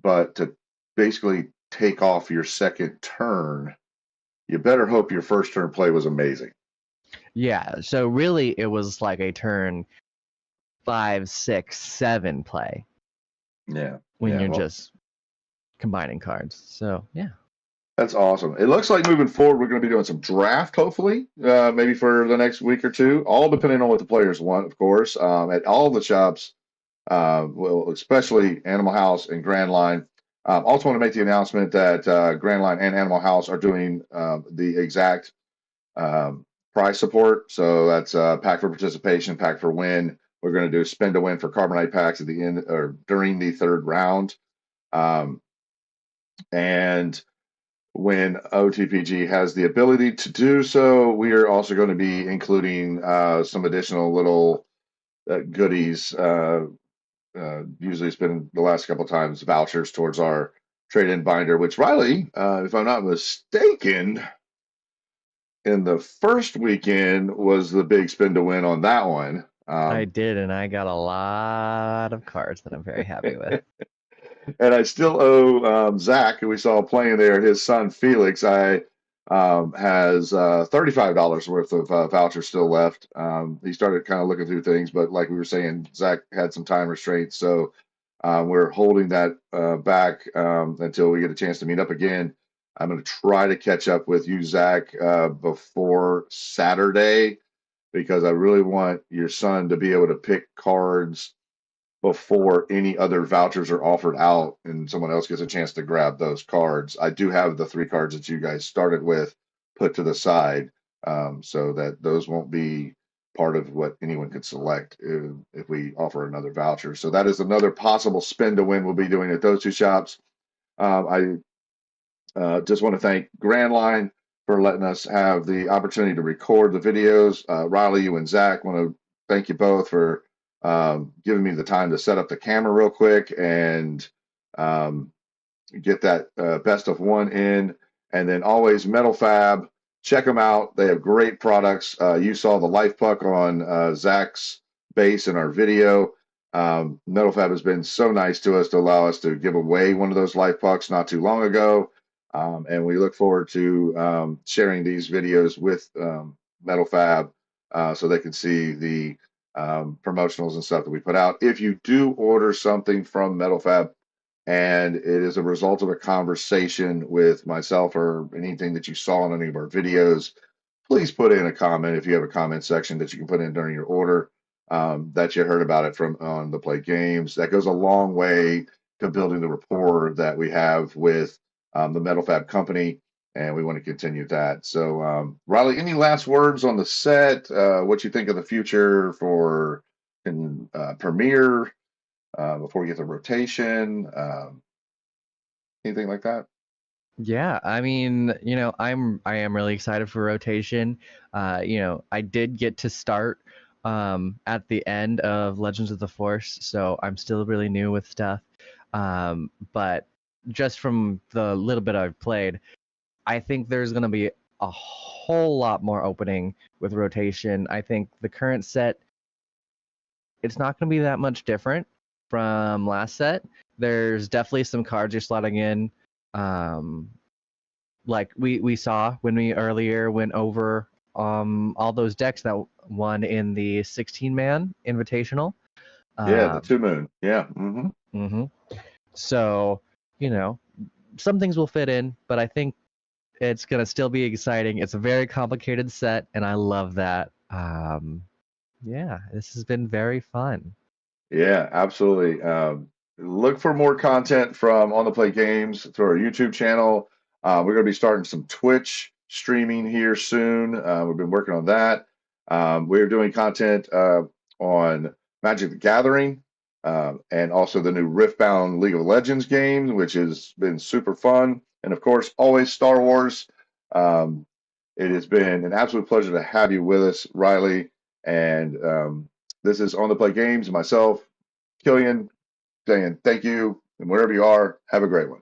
but to basically take off your second turn, you better hope your first turn play was amazing. Yeah, so really it was like a turn 5, 6, 7 play Yeah, when yeah. you're Well, just combining cards. So yeah. that's awesome. It looks like moving forward, we're going to be doing some draft, hopefully, maybe for the next week or two, all depending on what the players want, of course, at all the shops, well, especially Animal House and Grandline. Also want to make the announcement that Grandline and Animal House are doing the exact prize support. So that's pack for participation, pack for win. We're going to do spend to win for carbonite packs at the end or during the 3rd round. And when OTPG has the ability to do so, we are also going to be including some additional little goodies. Usually it's been the last couple of times vouchers towards our trade-in binder, which Riley, if I'm not mistaken, in the first weekend was the big spin to win on that one. I did, and I got a lot of cards that I'm very happy with. And I still owe Zack, who we saw playing there, his son Felix. I has $35 worth of vouchers still left. He started kind of looking through things, but like we were saying, Zack had some time restraints, so we're holding that back until we get a chance to meet up again. I'm going to try to catch up with you, Zack, before Saturday because I really want your son to be able to pick cards before any other vouchers are offered out and someone else gets a chance to grab those cards. I do have the 3 cards that you guys started with put to the side so that those won't be part of what anyone could select if we offer another voucher. So that is another possible spin to win we'll be doing at those 2 shops. I just want to thank Grandline for letting us have the opportunity to record the videos. Riley, you and Zack, want to thank you both for giving me the time to set up the camera real quick and get that best of one in. And then always MetalFAB, check them out. They have great products. You saw the Life Puck on Zack's base in our video. MetalFAB has been so nice to us to allow us to give away one of those Life Pucks not too long ago. And we look forward to sharing these videos with MetalFAB so they can see the promotionals and stuff that we put out. If you do order something from MetalFAB and it is a result of a conversation with myself or anything that you saw in any of our videos, please put in a comment if you have a comment section that you can put in during your order that you heard about it from on the Play Games. That goes a long way to building the rapport that we have with the MetalFAB company, and we want to continue that. So, Riley, any last words on the set? What you think of the future for Premiere before we get to rotation? Anything like that? Yeah, I mean, I am really excited for rotation. I did get to start at the end of Legends of the Force, so I'm still really new with stuff. But just from the little bit I've played, I think there's going to be a whole lot more opening with rotation. I think the current set, it's not going to be that much different from last set. There's definitely some cards you're slotting in. Like we saw when we earlier went over all those decks that won in the 16-man invitational. Yeah, the 2 Moon. Yeah. So you know, some things will fit in, but I think it's gonna still be exciting. It's a very complicated set, and I love that. Yeah, this has been very fun. Yeah, absolutely. Look for more content from On the Play Games through our YouTube channel. We're going to be starting some Twitch streaming here soon. We've been working on that. We're doing content on Magic the Gathering and also the new Riftbound League of Legends game, which has been super fun. And of course, always Star Wars. Um, it has been an absolute pleasure to have you with us, Riley. And this is On the Play Games. Myself, Killian, saying thank you. And wherever you are, have a great one.